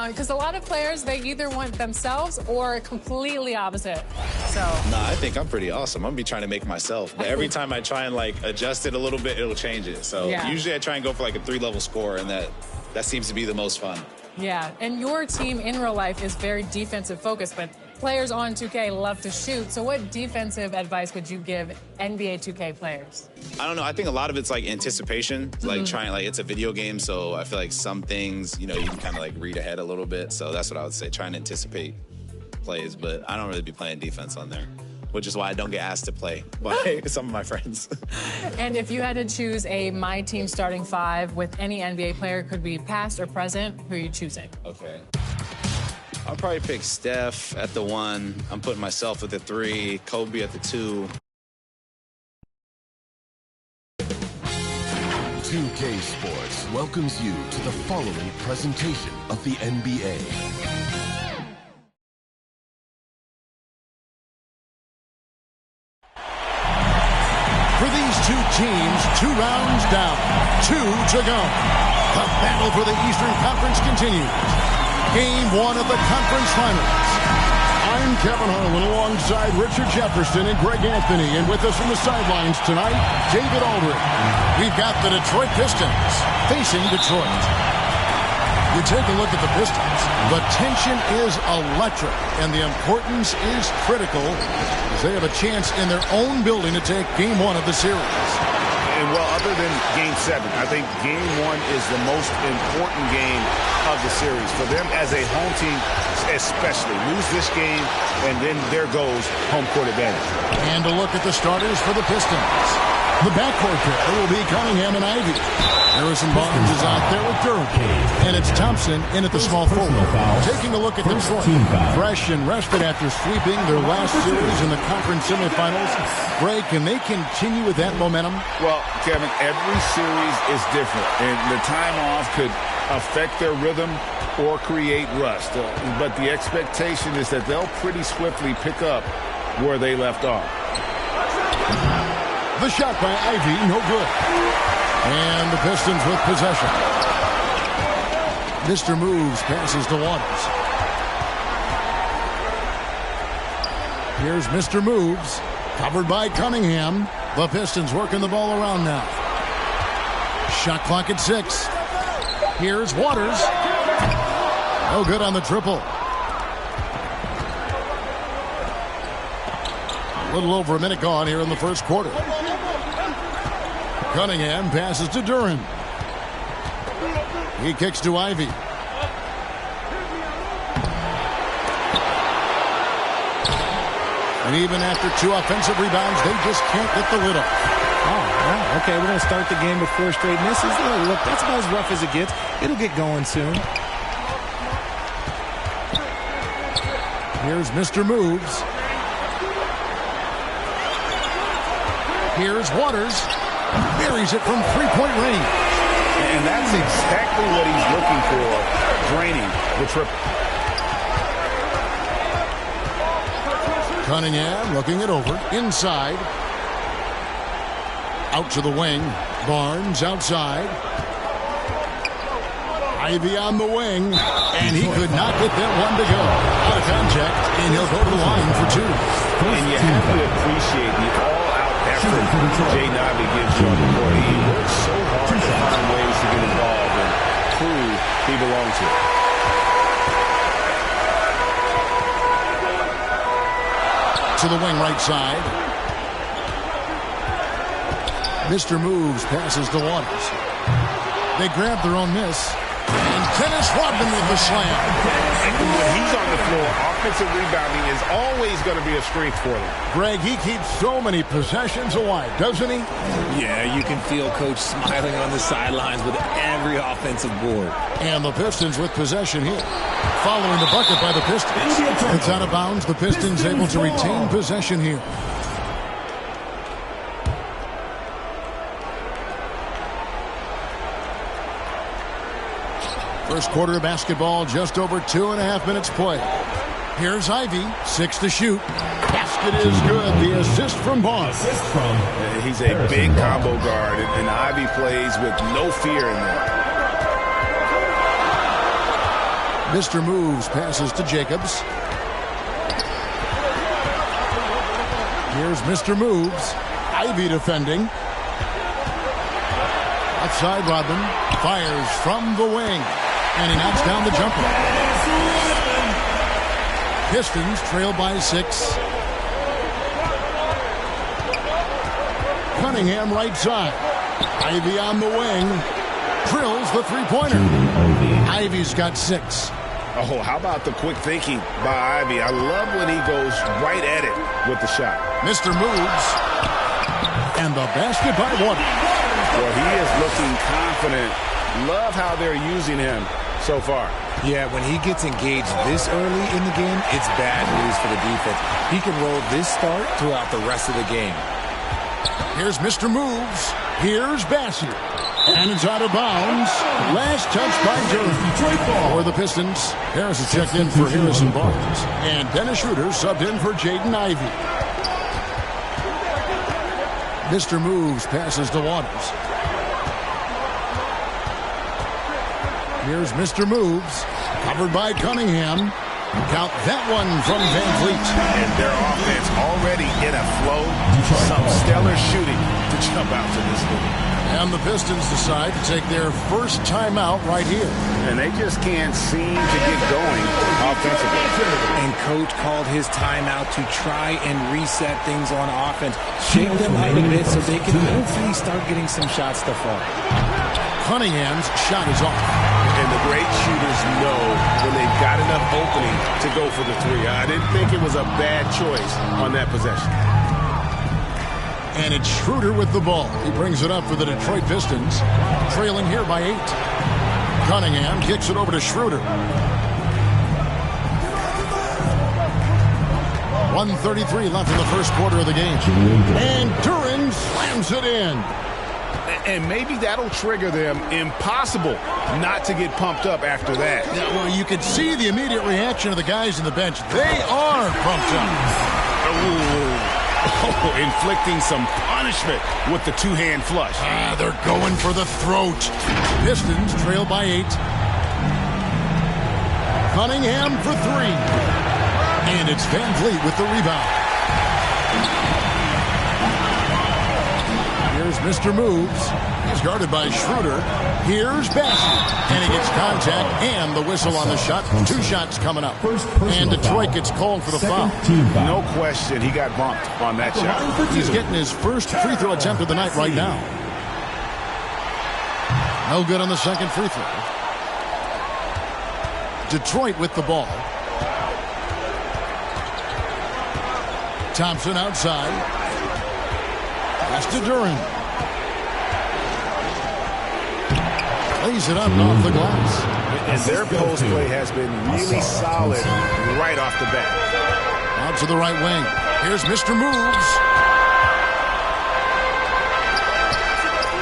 Because a lot of players, they either want themselves or completely opposite. So. Nah, I think I'm pretty awesome. I'm going to be trying to make myself. But every time I try and, like, adjust it a little bit, it'll change it. So usually I try and go for, like, a 3-level score, and that seems to be the most fun. Yeah, and your team in real life is very defensive focused, but players on 2K love to shoot. So what defensive advice would you give NBA 2K players? I don't know. I think a lot of it's like anticipation, like trying, like it's a video game. So I feel like some things, you know, you can kind of like read ahead a little bit. So that's what I would say, trying to anticipate plays. But I don't really be playing defense on there, which is why I don't get asked to play by some of my friends. And if you had to choose a My Team starting 5 with any NBA player, could be past or present, who are you choosing? Okay. I'll probably pick Steph at the 1. I'm putting myself at the 3, Kobe at the 2. 2K Sports welcomes you to the following presentation of the NBA. For these two teams, 2 rounds down, 2 to go. The battle for the Eastern Conference continues. Game 1 of the conference finals. I'm Kevin Harlan alongside Richard Jefferson and Greg Anthony. And with us from the sidelines tonight, David Aldridge. We've got the Detroit Pistons facing Detroit. You take a look at the Pistons. The tension is electric, and the importance is critical as they have a chance in their own building to take Game 1 of the series. And well, other than Game 7, I think Game 1 is the most important game of the series. For them as a home team, especially, lose this game, and then there goes home court advantage. And a look at the starters for the Pistons. The backcourt pair will be Cunningham and Ivy. Harrison Barnes is out there with Durham. And it's Thompson in at the small forward. Taking a look at Detroit. Fresh and rested after sweeping their last series in the conference semifinals. Greg, can they continue with that momentum? Well, Kevin, every series is different. And the time off could affect their rhythm or create rust. But the expectation is that they'll pretty swiftly pick up where they left off. The shot by Ivy, no good. And the Pistons with possession. Mr. Moves passes to Waters. Here's Mr. Moves, covered by Cunningham. The Pistons working the ball around now. Shot clock at 6. Here's Waters. No good on the triple. A little over a minute gone here in the first quarter. Cunningham passes to Durham. He kicks to Ivy. And even after 2 offensive rebounds, they just can't get the lid off. Oh, well, okay, we're going to start the game with 4 straight misses. Look, that's about as rough as it gets. It'll get going soon. Here's Mr. Moves. Here's Waters. Buries it from 3-point range. And that's exactly what he's looking for, draining the triple. Cunningham looking it over. Inside. Out to the wing. Barnes outside. Ivy on the wing. And he could not get that one to go. Out of contact, and he'll go to the line for 2. And you have to appreciate the all-out effort Jay Nobby gives you on the court. He works so hard to find ways to get involved and prove he belongs here. To the wing right side. Mr. Moves passes to Waters. They grab their own miss. And Dennis Rodman with the slam. And when he's on the floor, offensive rebounding is always going to be a strength for them. Greg, he keeps so many possessions alive, doesn't he? Yeah, you can feel Coach smiling on the sidelines with every offensive board. And the Pistons with possession here. Following the bucket by the Pistons. It's out of bounds. The Pistons able to retain possession here. First quarter of basketball, just over 2.5 minutes play. Here's Ivy, 6 to shoot. Basket is good. The assist from Barnes. He's a big combo guard, and Ivy plays with no fear in there. Mr. Moves passes to Jacobs. Here's Mr. Moves. Ivy defending. Outside Rodman. Fires from the wing. And he knocks down the jumper. Pistons trail by 6. Cunningham right side. Ivy on the wing. Drills the three-pointer. Ivy's got 6. Oh, how about the quick thinking by Ivy? I love when he goes right at it with the shot. Mr. Moves. And the basket by Waters. Well, he is looking confident. Love how they're using him so far. Yeah, when he gets engaged this early in the game, it's bad news for the defense. He can roll this start throughout the rest of the game. Here's Mr. Moves. Here's Bassett. And it's out of bounds. Last touch by Durham. For the Pistons, Harris is checked in for Harrison Barnes. And Dennis Schroeder subbed in for Jaden Ivey. Mr. Moves passes to Waters. Here's Mr. Moves. Covered by Cunningham. Count that one from Van Vliet. And their offense already in a flow. Some stellar shooting to jump out to this league. And the Pistons decide to take their first timeout right here. And they just can't seem to get going offensively. And Coach called his timeout to try and reset things on offense. Shake them up a bit so they can hopefully start getting some shots to fall. Cunningham's shot is off. And the great shooters know when they've got enough opening to go for the three. I didn't think it was a bad choice on that possession. And it's Schroeder with the ball. He brings it up for the Detroit Pistons, trailing here by 8. Cunningham kicks it over to Schroeder. 1:33 left in the first quarter of the game. And Duran slams it in. And maybe that'll trigger them. Impossible not to get pumped up after that. Yeah, well, you could see the immediate reaction of the guys on the bench. They are pumped up. Inflicting some punishment with the two-hand flush. They're going for the throat. Pistons trail by 8. Cunningham for 3. And it's Van Vliet with the rebound. Here's Mr. Moves. He's guarded by Schroeder. Here's Bassett. And he gets contact and the whistle on the shot. 2 shots coming up. And Detroit gets called for the foul. No question, he got bumped on that shot. He's getting his first free throw attempt of the night right now. No good on the second free throw. Detroit with the ball. Thompson outside. Pass to Duran. Lays it up and off the glass. And their post play has been really solid right off the bat. Out to the right wing. Here's Mr. Moves.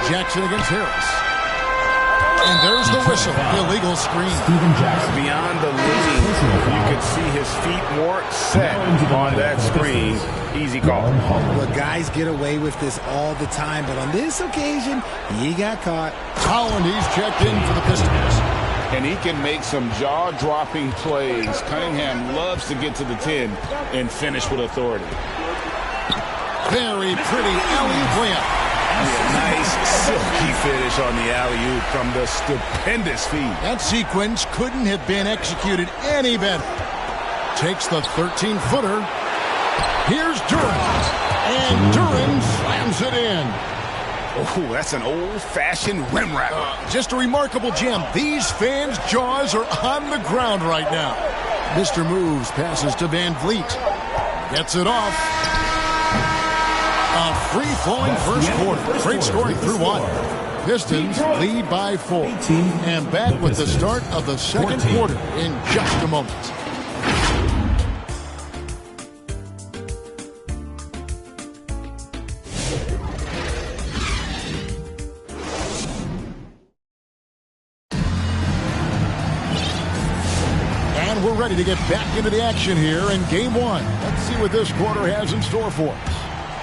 Jackson against Harris. And there's the whistle. Illegal screen. Beyond the leading, you could see his feet more set on that screen. Easy call. Well, guys get away with this all the time, but on this occasion, he got caught. Holland, he's checked in for the Pistons. And he can make some jaw-dropping plays. Cunningham loves to get to the 10 and finish with authority. Very pretty alley-oop layup. Nice silky finish on the alley-oop from the stupendous feed. That sequence couldn't have been executed any better. Takes the 13-footer. Here's Duran. And Duran slams it in. Oh, that's an old-fashioned rim wrapper. Just a remarkable gem. These fans' jaws are on the ground right now. Mr. Moves passes to Van Vliet. Gets it off. A free-flowing first quarter. Great scoring through 1. Pistons lead by 4. And back with the start of the second quarter in just a moment. And we're ready to get back into the action here in Game 1. Let's see what this quarter has in store for us.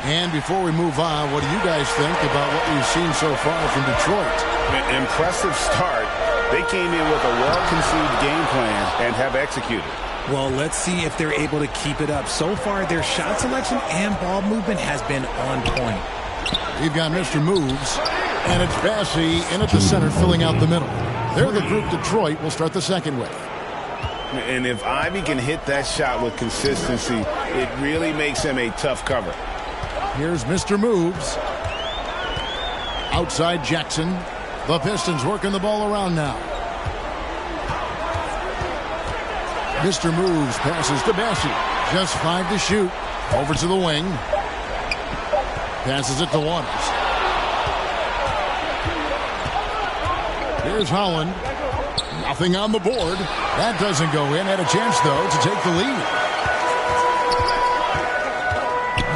And before we move on, what do you guys think about what we've seen so far from Detroit? An impressive start. They came in with a well-conceived game plan and have executed. Well, let's see if they're able to keep it up. So far, their shot selection and ball movement has been on point. We've got Mr. Moves, and it's Bassey in at the center, filling out the middle. They're the group Detroit will start the second with. And if Ivy can hit that shot with consistency, it really makes him a tough cover. Here's Mr. Moves. Outside Jackson. The Pistons working the ball around now. Mr. Moves passes to Bassey. Just 5 to shoot. Over to the wing. Passes it to Waters. Here's Holland. Nothing on the board. That doesn't go in. Had a chance, though, to take the lead.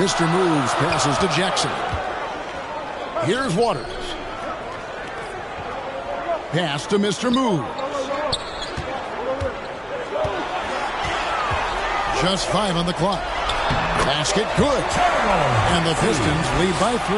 Mr. Moves passes to Jackson. Here's Waters. Pass to Mr. Moves. Just 5 on the clock. Basket good. And the Pistons lead by 3.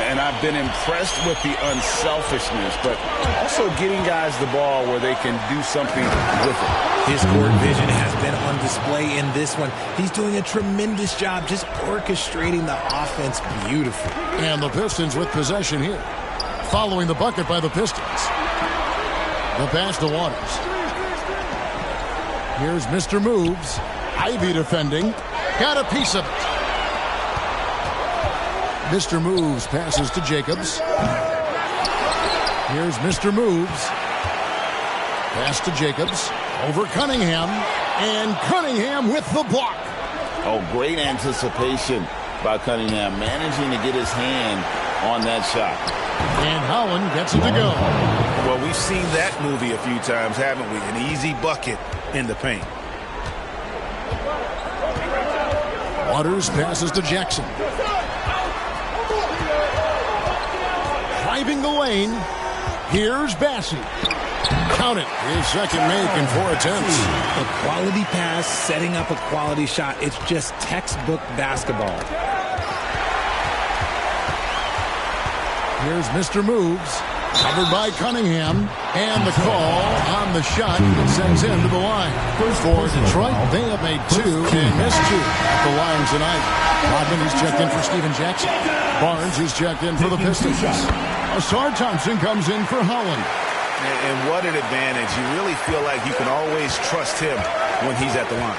And I've been impressed with the unselfishness, but also getting guys the ball where they can do something with it. His court vision has been on display in this one. He's doing a tremendous job just orchestrating the offense beautifully. And the Pistons with possession here. Following the bucket by the Pistons. The pass to Waters. Here's Mr. Moves. Ivy defending. Got a piece of it. Mr. Moves passes to Jacobs. Here's Mr. Moves. Pass to Jacobs. Over Cunningham. And Cunningham with the block. Oh, great anticipation by Cunningham, managing to get his hand on that shot. And Holland gets it to go. Well, we've seen that movie a few times, haven't we? An easy bucket in the paint. Waters passes to Jackson. Driving the lane. Here's Bassey. Count it. His second make in 4 attempts. A quality pass, setting up a quality shot. It's just textbook basketball. Here's Mr. Moves. Covered by Cunningham. And the call on the shot sends him to the line. For Detroit, they have made 2 and missed 2 at the line tonight. Rodman, who's checked in for Steven Jackson. Barnes, who's checked in for the Pistons. Asar Thompson comes in for Holland. And what an advantage. You really feel like you can always trust him when he's at the line.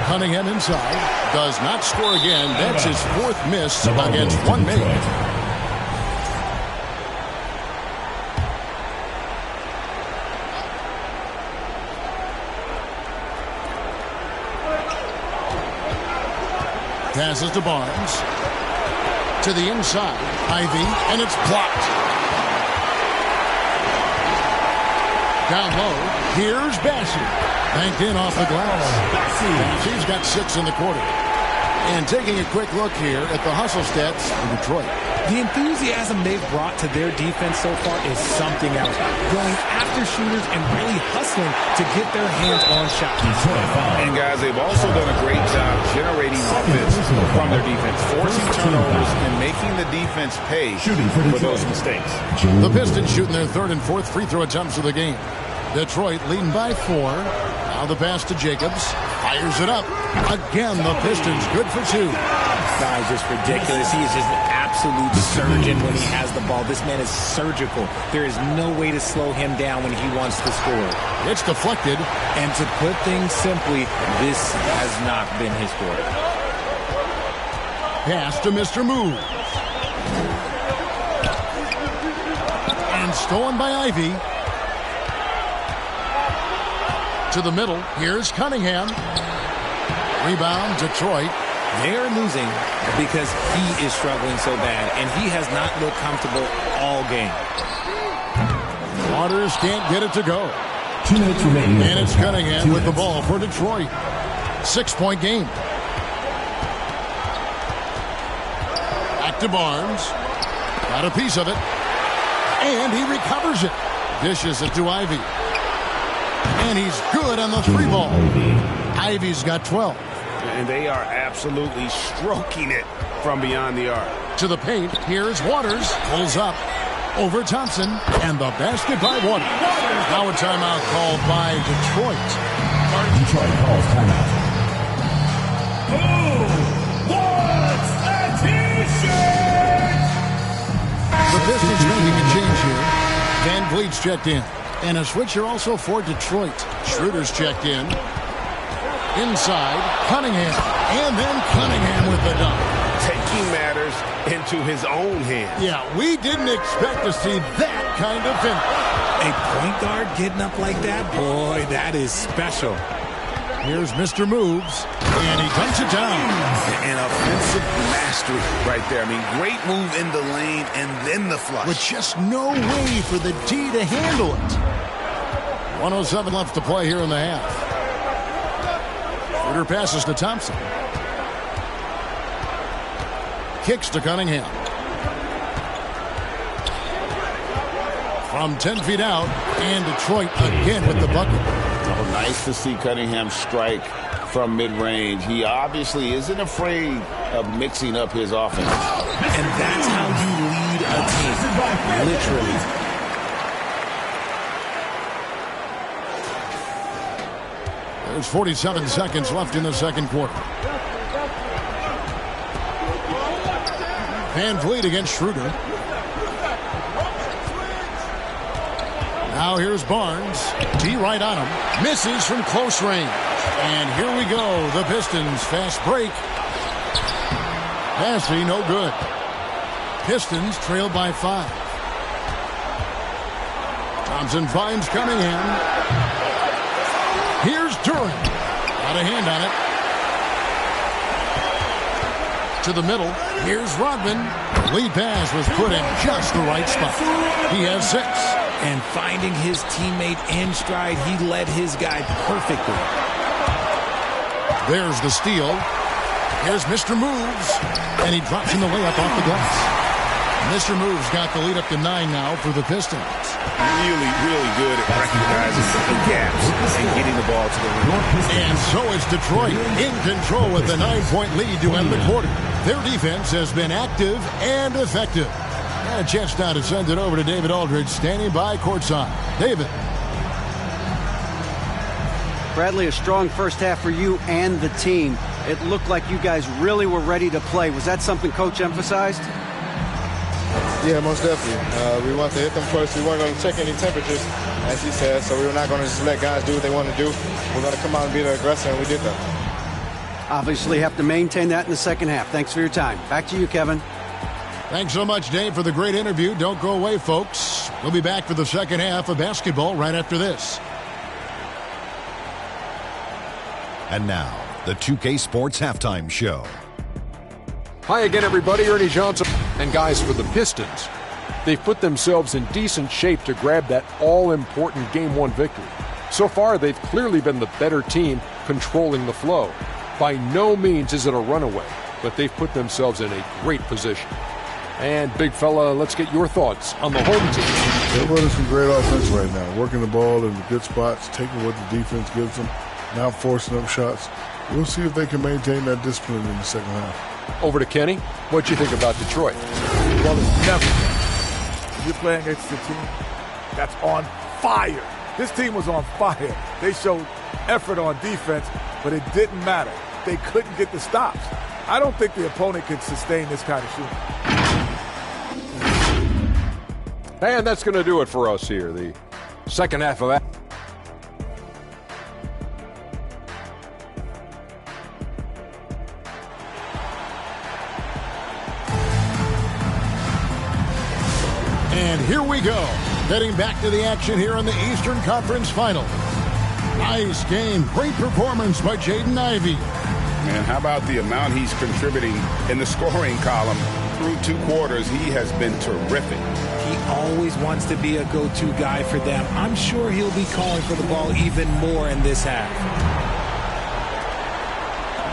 Cunningham inside. Does not score again. That's his 4th miss against 1 make. Passes to Barnes. To the inside. Ivy. And it's blocked. Down low. Here's Bassey. Banked in off the glass. Bassey's got 6 in the quarter. And taking a quick look here at the hustle stats for Detroit. The enthusiasm they've brought to their defense so far is something else. Going after shooters and really hustling to get their hands on shots. And guys, they've also done a great job generating offense from their defense, forcing turnovers and making the defense pay for those mistakes. The Pistons shooting their 3rd and 4th free throw attempts of the game. Detroit leading by 4. Now the pass to Jacobs. Fires it up. Again, the Pistons good for 2. This guy is just ridiculous. He is just an absolute surgeon when he has the ball. This man is surgical. There is no way to slow him down when he wants to score. It's deflected. And to put things simply, this has not been his quarter. Pass to Mr. Moves. And stolen by Ivy. To the middle. Here's Cunningham. Rebound, Detroit. They're losing because he is struggling so bad, and he has not looked comfortable all game. Waters can't get it to go. 2 minutes remaining. And it's Cunningham with the ball for Detroit. 6-point game. Back to Barnes. Got a piece of it. And he recovers it. Dishes it to Ivy. And he's good on the 3 ball. Ivy's got 12. And they are absolutely stroking it from beyond the arc. To the paint, here's Waters, pulls up, over Thompson, and the basket by Waters. Now a timeout called by Detroit. Detroit calls timeout. The Pistons making a change here. Van Vliet's checked in. And a switcher also for Detroit. Schroeder's checked in. Inside, Cunningham. And then Cunningham with the dunk. Taking matters into his own hands. Yeah, we didn't expect to see that kind of finish. A point guard getting up like that? Boy, that is special. Here's Mr. Moves, and he dunks it down. An offensive mastery right there. I mean, great move in the lane and then the flush. With just no way for the D to handle it. 1:07 left to play here in the half. Schroeder passes to Thompson. Kicks to Cunningham. From 10 feet out, and Detroit again with the bucket. Oh, nice to see Cunningham strike from mid-range. He obviously isn't afraid of mixing up his offense. And that's how you lead a team, literally. There's 47 seconds left in the second quarter. Van Vliet against Schroeder. Now here's Barnes. He right on him. Misses from close range. And here we go. The Pistons fast break. Passing no good. Pistons trail by 5. Thompson finds Cunningham. Here's Duran. Got a hand on it. To the middle. Here's Rodman. Lead pass was put in just the right spot. He has 6. And finding his teammate in stride, he led his guy perfectly. There's the steal. Here's Mr. Moves. And he drops in the layup off the glass. Mr. Moves got the lead up to 9 now for the Pistons. Really, really good at recognizing the gaps and getting the ball to the rim. And so is Detroit in control with a 9-point lead to end the quarter. Their defense has been active and effective. And a chance now to send it over to David Aldridge, standing by courtside. David. Bradley, a strong first half for you and the team. It looked like you guys really were ready to play. Was that something Coach emphasized? Yeah, most definitely. We wanted to hit them first. We weren't going to check any temperatures, as he said, so we were not going to just let guys do what they want to do. We're going to come out and be the aggressor, and we did that. Obviously have to maintain that in the second half. Thanks for your time. Back to you, Kevin. Thanks so much, Dave, for the great interview. Don't go away, folks. We'll be back for the second half of basketball right after this. And now, the 2K Sports Halftime Show. Hi again, everybody. Ernie Johnson. And guys, for the Pistons, they've put themselves in decent shape to grab that all-important Game 1 victory. So far, they've clearly been the better team controlling the flow. By no means is it a runaway, but they've put themselves in a great position. And, big fella, let's get your thoughts on the home team. They're running some great offense right now, working the ball in the good spots, taking what the defense gives them, not forcing up shots. We'll see if they can maintain that discipline in the second half. Over to Kenny. What you think about Detroit? Well, it's never. You're playing against a team that's on fire. This team was on fire. They showed effort on defense, but it didn't matter. They couldn't get the stops. I don't think the opponent could sustain this kind of shooting. And that's going to do it for us here. The second half of that. And here we go. Getting back to the action here in the Eastern Conference Finals. Nice game. Great performance by Jaden Ivey. Man, how about the amount he's contributing in the scoring column through 2 quarters? He has been terrific. He always wants to be a go-to guy for them. I'm sure he'll be calling for the ball even more in this half.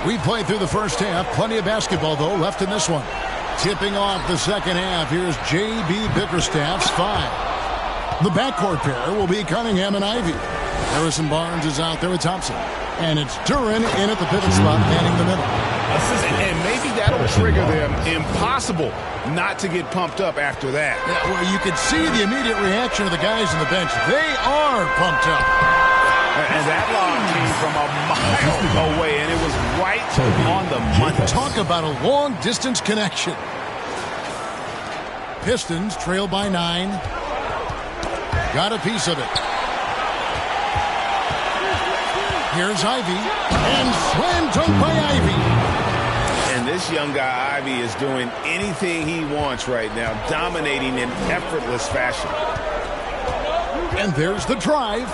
We played through the first half. Plenty of basketball, though, left in this one. Tipping off the second half, here's J.B. Bickerstaff's 5. The backcourt pair will be Cunningham and Ivey. Harrison Barnes is out there with Thompson. And it's Duran in at the pivot spot, manning the middle. And maybe that'll trigger them. Impossible not to get pumped up after that. Yeah, well, you could see the immediate reaction of the guys on the bench. They are pumped up. And that lob came from a mile away, and it was right on the money. Talk about a long-distance connection. Pistons trail by 9. Got a piece of it. Here's Ivy. And slam dunk by Ivy. And this young guy, Ivy, is doing anything he wants right now, dominating in effortless fashion. And there's the drive.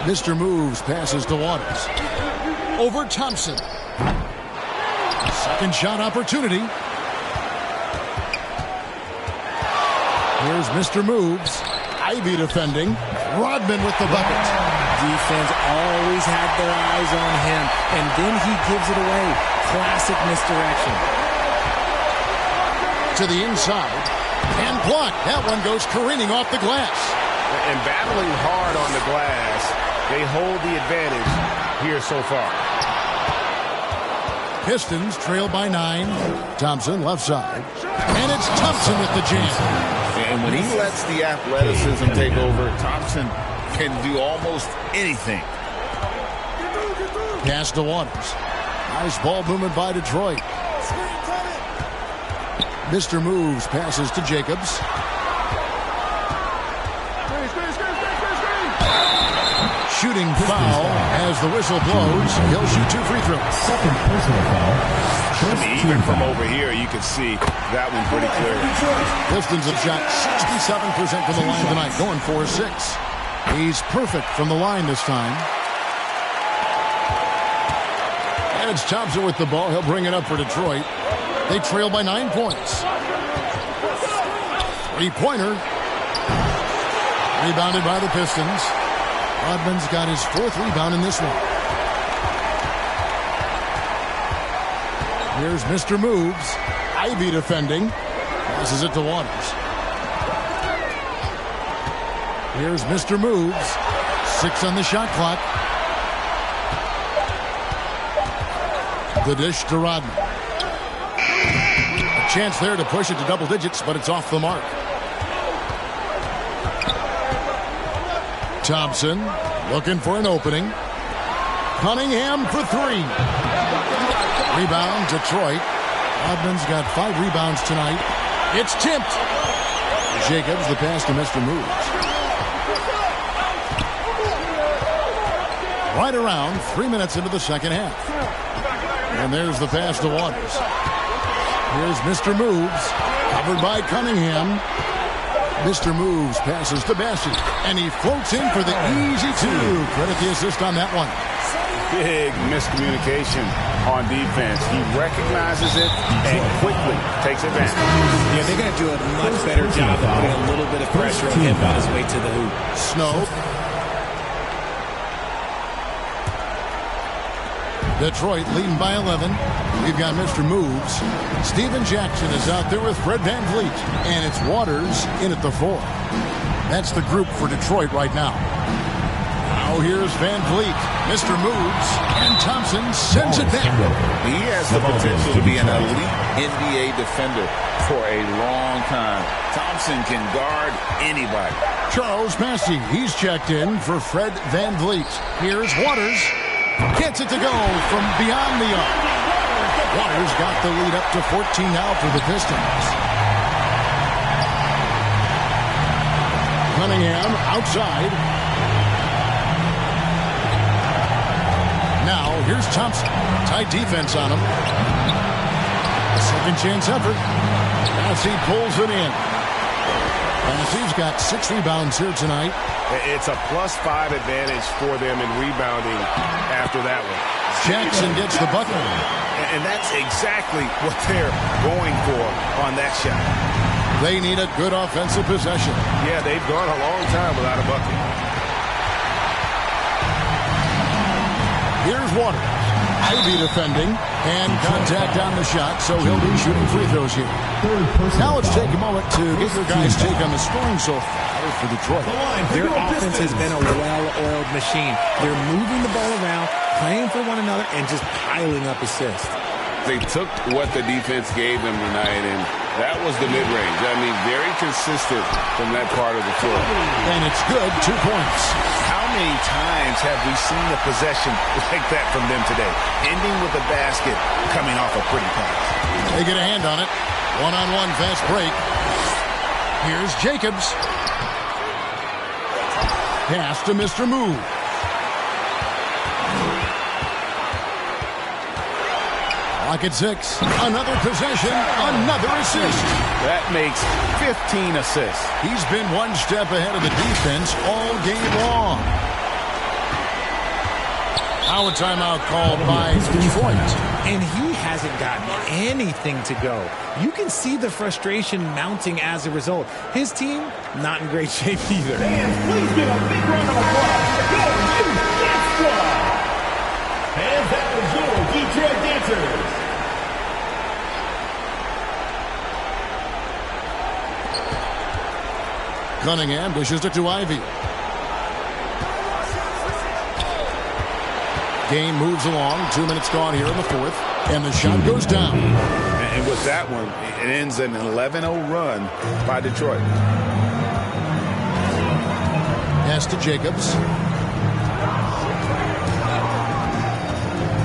Mr. Moves passes to Waters. Over Thompson. Second shot opportunity. Here's Mr. Moves. Ivy defending. Rodman with the bucket. Defense always had their eyes on him, and then he gives it away. Classic misdirection. To the inside. And blocked. That one goes careening off the glass. And battling hard on the glass, they hold the advantage here so far. Pistons trail by 9. Thompson left side. And it's Thompson with the jam. And when he lets the athleticism take over, Thompson can do almost anything. Pass to Waters. Nice ball movement by Detroit. Mr. Moves passes to Jacobs. Shooting foul as the whistle blows. He'll shoot 2 free throws. Second personal foul. Even from over here, you can see that one pretty clearly. Pistons have shot 67% from the line tonight, going 4-6. He's perfect from the line this time. And it's Thompson with the ball. He'll bring it up for Detroit. They trail by 9 points. Three-pointer. Rebounded by the Pistons. Rodman's got his 4th rebound in this one. Here's Mr. Moves. Ivy defending. Passes it to Waters. Here's Mr. Moves. 6 on the shot clock. The dish to Rodman. A chance there to push it to double digits, but it's off the mark. Thompson looking for an opening. Cunningham for 3. Rebound, Detroit. Rodman's got 5 rebounds tonight. It's tipped. Jacobs, the pass to Mr. Moves. Right around 3 minutes into the second half. And there's the pass to Waters. Here's Mr. Moves. Covered by Cunningham. Mr. Moves passes to Bassett. And he floats in for the easy 2. Credit the assist on that one. Big miscommunication on defense. He recognizes it and quickly takes advantage. Yeah, they're going to do a much better job of putting a little bit of pressure on him on his way to the hoop. Snow. Detroit leading by 11. We've got Mr. Moves. Steven Jackson is out there with Fred VanVleet. And it's Waters in at the 4. That's the group for Detroit right now. Now here's VanVleet. Mr. Moves. And Thompson sends it back. He has the potential to be an elite NBA defender for a long time. Thompson can guard anybody. Charles Massey. He's checked in for Fred VanVleet. Here's Waters. Gets it to go from beyond the arc. Waters got the lead up to 14 now for the Pistons. Cunningham outside. Now here's Thompson. Tight defense on him. A second chance effort. Massey pulls it in. Massey's got 6 rebounds here tonight. It's a +5 advantage for them in rebounding after that one. Jackson gets the bucket. And that's exactly what they're going for on that shot. They need a good offensive possession. Yeah, they've gone a long time without a bucket. Here's Waters. Ivy defending, and contact on the shot, so he'll be shooting free throws here. Now let's take a moment to get your guys' take on the scoring so far for Detroit. Their offense has been a well-oiled machine. They're moving the ball around, playing for one another, and just piling up assists. They took what the defense gave them tonight, and that was the mid-range. I mean, very consistent from that part of the floor. And it's good, 2 points. How many times have we seen a possession like that from them today? Ending with a basket, coming off a pretty pass. They get a hand on it. One-on-one fast break. Here's Jacobs. Pass to Mr. Move. Lock at 6. Another possession, another assist. That makes 15 assists. He's been one step ahead of the defense all game long. Now a timeout called by Detroit. And he hasn't gotten anything to go. You can see the frustration mounting as a result. His team, not in great shape either. And please give a big round of applause for the Golden Dance Squad. And that was your Detroit Dancers. Cunningham dishes it to Ivy. Game moves along. 2 minutes gone here in the fourth. And the shot goes down. And with that one, it ends an 11-0 run by Detroit. Pass to Jacobs.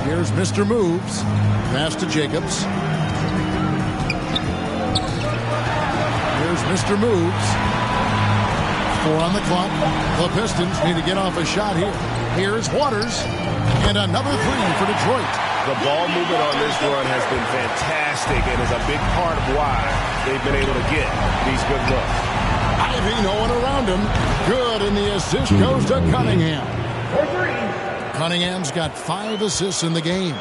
Here's Mr. Moves. Pass to Jacobs. Here's Mr. Moves. 4 on the clock. The Pistons need to get off a shot here. Here's Waters. And another 3 for Detroit. The ball movement on this run has been fantastic and is a big part of why they've been able to get these good looks. Ivy, no one around him. Good, and the assist goes to Cunningham. For 3. Cunningham's got 5 assists in the game.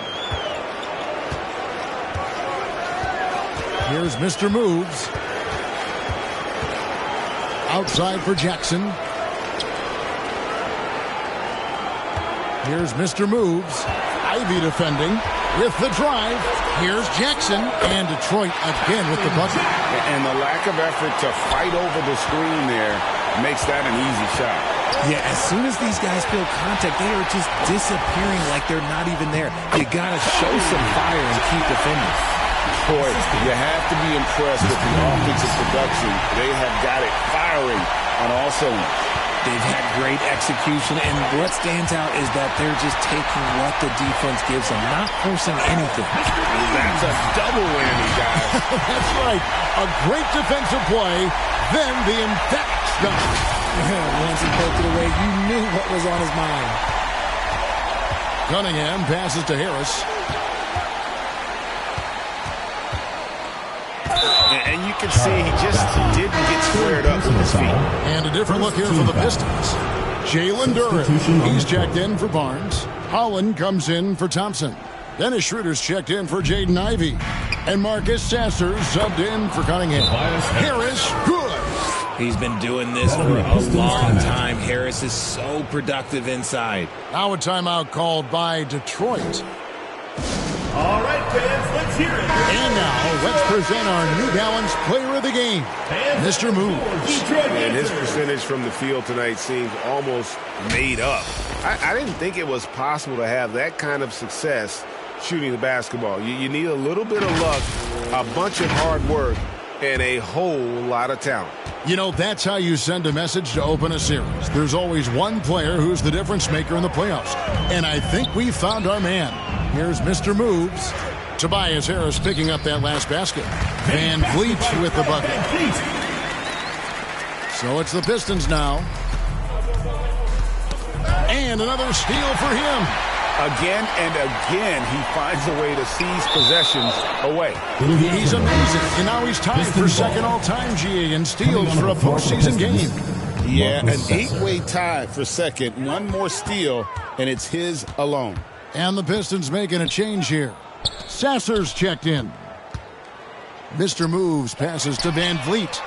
Here's Mr. Moves. Outside for Jackson. Here's Mr. Moves. Ivy defending with the drive. Here's Jackson. And Detroit again with the bucket. And the lack of effort to fight over the screen there makes that an easy shot. Yeah, as soon as these guys feel contact, they are just disappearing like they're not even there. You got to show some fire and keep defending. Boy, you have to be impressed with the offensive production. They have got it firing on all cylinders. They've had great execution, and what stands out is that they're just taking what the defense gives them, not forcing anything. That's a double whammy, guys. That's right. A great defensive play, then the emphatic stuff. Once he poked it away, you knew what was on his mind. Cunningham passes to Harris. And you can see he just didn't get squared up with his feet. And a different look here for the Pistons. Jalen Duren. He's checked in for Barnes. Holland comes in for Thompson. Dennis Schroeder's checked in for Jaden Ivey. And Marcus Sasser subbed in for Cunningham. Harris, good. He's been doing this for a long time. Harris is so productive inside. Now a timeout called by Detroit. All right, fans, let's hear it. And now, let's present our New Balance Player of the Game, Mr. Moves. And his percentage from the field tonight seems almost made up. I didn't think it was possible to have that kind of success shooting the basketball. You need a little bit of luck, a bunch of hard work, and a whole lot of talent. You know, that's how you send a message to open a series. There's always one player who's the difference maker in the playoffs. And I think we found our man. Here's Mr. Moves. Tobias Harris picking up that last basket. Van Vliet with the bucket. So it's the Pistons now. And another steal for him. Again and again, he finds a way to seize possessions away. He's amazing. And now he's tied for second all-time, GA, in steals for a postseason game. Yeah, an 8-way tie for second. One more steal, and it's his alone. And the Pistons making a change here. Sasser's checked in. Mr. Moves passes to Van Vliet.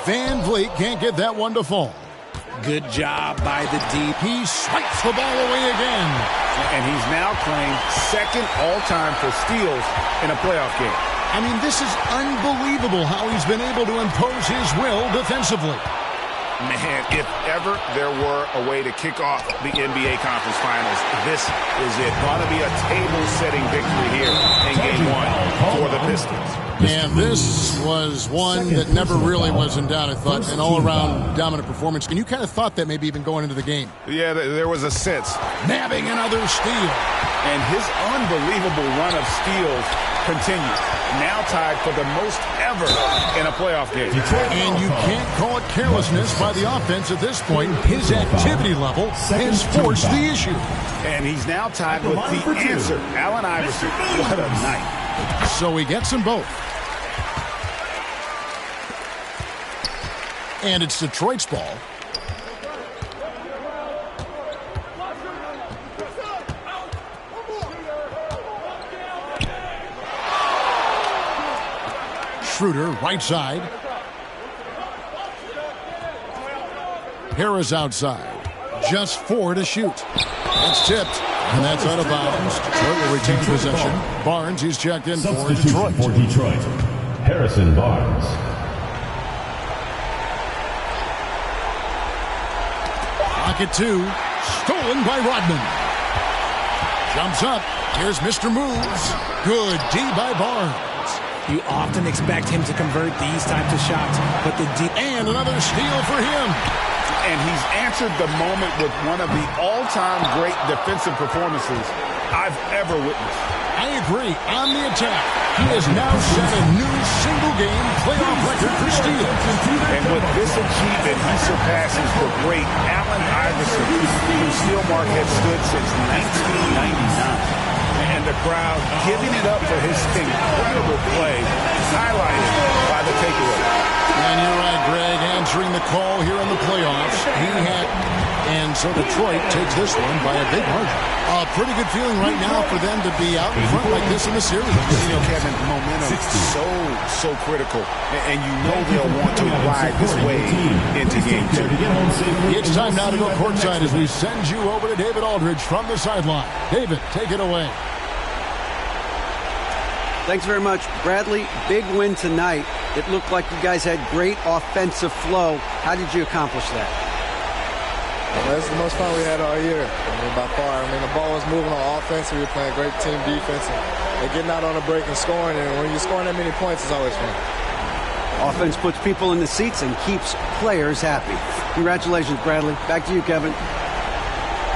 Van Vliet can't get that one to fall. Good job by the deep. He swipes the ball away again. And he's now claimed second all-time for steals in a playoff game. I mean, this is unbelievable how he's been able to impose his will defensively. Man, if ever there were a way to kick off the NBA Conference Finals, this is it. Going to be a table-setting victory here in Game 1 for the Pistons. And this was one that never really was in doubt, I thought, an all-around dominant performance. And you kind of thought that maybe even going into the game. Yeah, there was a sense. Nabbing another steal. And his unbelievable run of steals continues. Now tied for the most ever in a playoff game. And you can't call it carelessness by the offense at this point. His activity level has forced the issue. And he's now tied with the answer, Allen Iverson. What a night. So he gets them both. And it's Detroit's ball. Schroeder, right side. Harris outside. Just 4 to shoot. That's tipped. And that's out of bounds. Detroit will retain possession. Barnes, he's checked in for Detroit. For Detroit, Harrison Barnes. Pocket 2. Stolen by Rodman. Jumps up. Here's Mr. Moves. Good D by Barnes. You often expect him to convert these types of shots, but the deep... And another steal for him. And he's answered the moment with one of the all-time great defensive performances I've ever witnessed. I agree. On the attack, he has now set a new single-game playoff record for steals. And with this achievement, he surpasses the great Allen Iverson, whose steal mark has stood since 1999. And the crowd giving it up for his incredible play, highlighted by the takeaway. And you're right, Greg, answering the call here in the playoffs. And so Detroit takes this one by a big margin. A pretty good feeling right now for them to be out in front like this in the series. You know, Kevin, momentum is so critical. And you know they'll want to ride this wave into Game 2. It's time now to go courtside as we send you over to David Aldridge from the sideline. David, take it away. Thanks very much, Bradley. Big win tonight. It looked like you guys had great offensive flow. How did you accomplish that? Well, that's the most fun we had all year. By far. The ball was moving on offense. We were playing great team defense. And getting out on the break and scoring. And when you're scoring that many points, it's always fun. Offense puts people in the seats and keeps players happy. Congratulations, Bradley. Back to you, Kevin.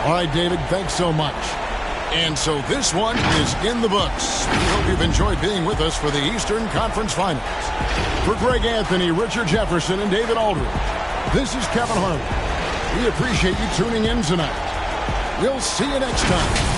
All right, David, thanks so much. And so this one is in the books. We hope you've enjoyed being with us for the Eastern Conference Finals. For Greg Anthony, Richard Jefferson, and David Aldridge, this is Kevin Harlan. We appreciate you tuning in tonight. We'll see you next time.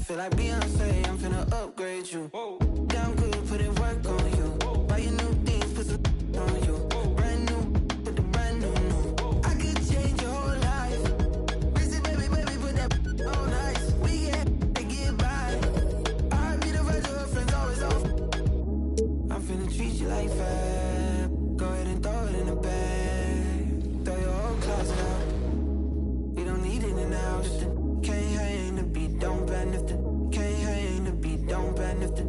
Feel like Beyonce, I'm finna upgrade you. Damn good, put in work on you. Buy you new things, put some on you. Brand new, put the brand new. I could change your whole life. Busy baby, put that on ice. We get by. I be the version of friends always off. I'm finna treat you like fab. Go ahead and throw it in the bag. Throw your whole closet out. We don't need it in the house. Can't hang the beat, don't ban if the can't hang the beat, don't ban if the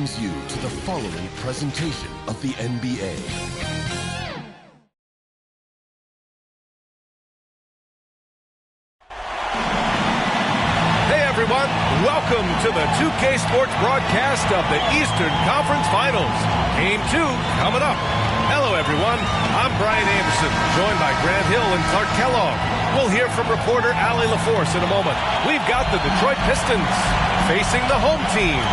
welcomes you to the following presentation of the NBA. Hey everyone, welcome to the 2K Sports broadcast of the Eastern Conference Finals. Game 2 coming up. Hello everyone, I'm Brian Anderson, joined by Grant Hill and Clark Kellogg. We'll hear from reporter Allie LaForce in a moment. We've got the Detroit Pistons facing the home team.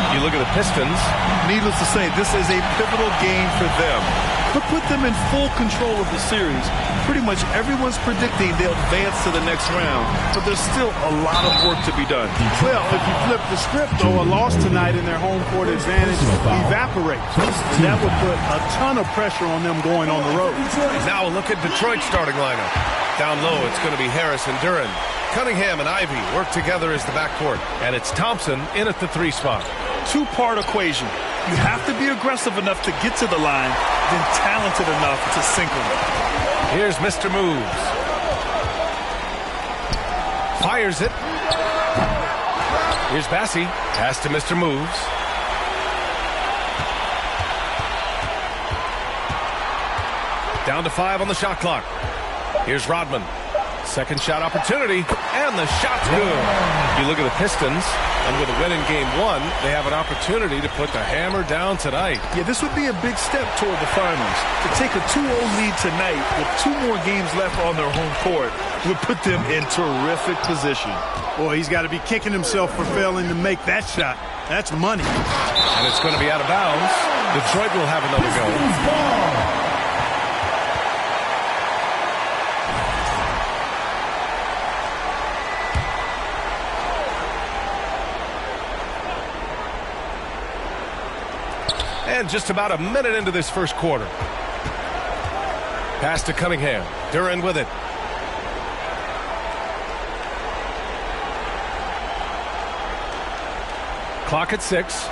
You look at the Pistons. Needless to say, this is a pivotal game for them. But put them in full control of the series. Pretty much everyone's predicting they'll advance to the next round, but there's still a lot of work to be done. Well, if you flip the script, though, a loss tonight in their home court advantage evaporates. And that would put a ton of pressure on them going on the road. Now a look at Detroit's starting lineup. Down low, it's going to be Harris and Duren. Cunningham and Ivy work together as the backcourt. And it's Thompson in at the 3 spot. Two-part equation. You have to be aggressive enough to get to the line, then talented enough to sink them. Here's Mr. Moves. Fires it. Here's Bassey. Pass to Mr. Moves. Down to 5 on the shot clock. Here's Rodman. Second shot opportunity, and the shot's good. You look at the Pistons, and with a win in Game 1, they have an opportunity to put the hammer down tonight. Yeah, this would be a big step toward the finals. To take a 2-0 lead tonight with 2 more games left on their home court would put them in terrific position. Boy, he's got to be kicking himself for failing to make that shot. That's money. And it's going to be out of bounds. Detroit will have another go. And just about a minute into this first quarter. Pass to Cunningham. Duren with it. Clock at 6.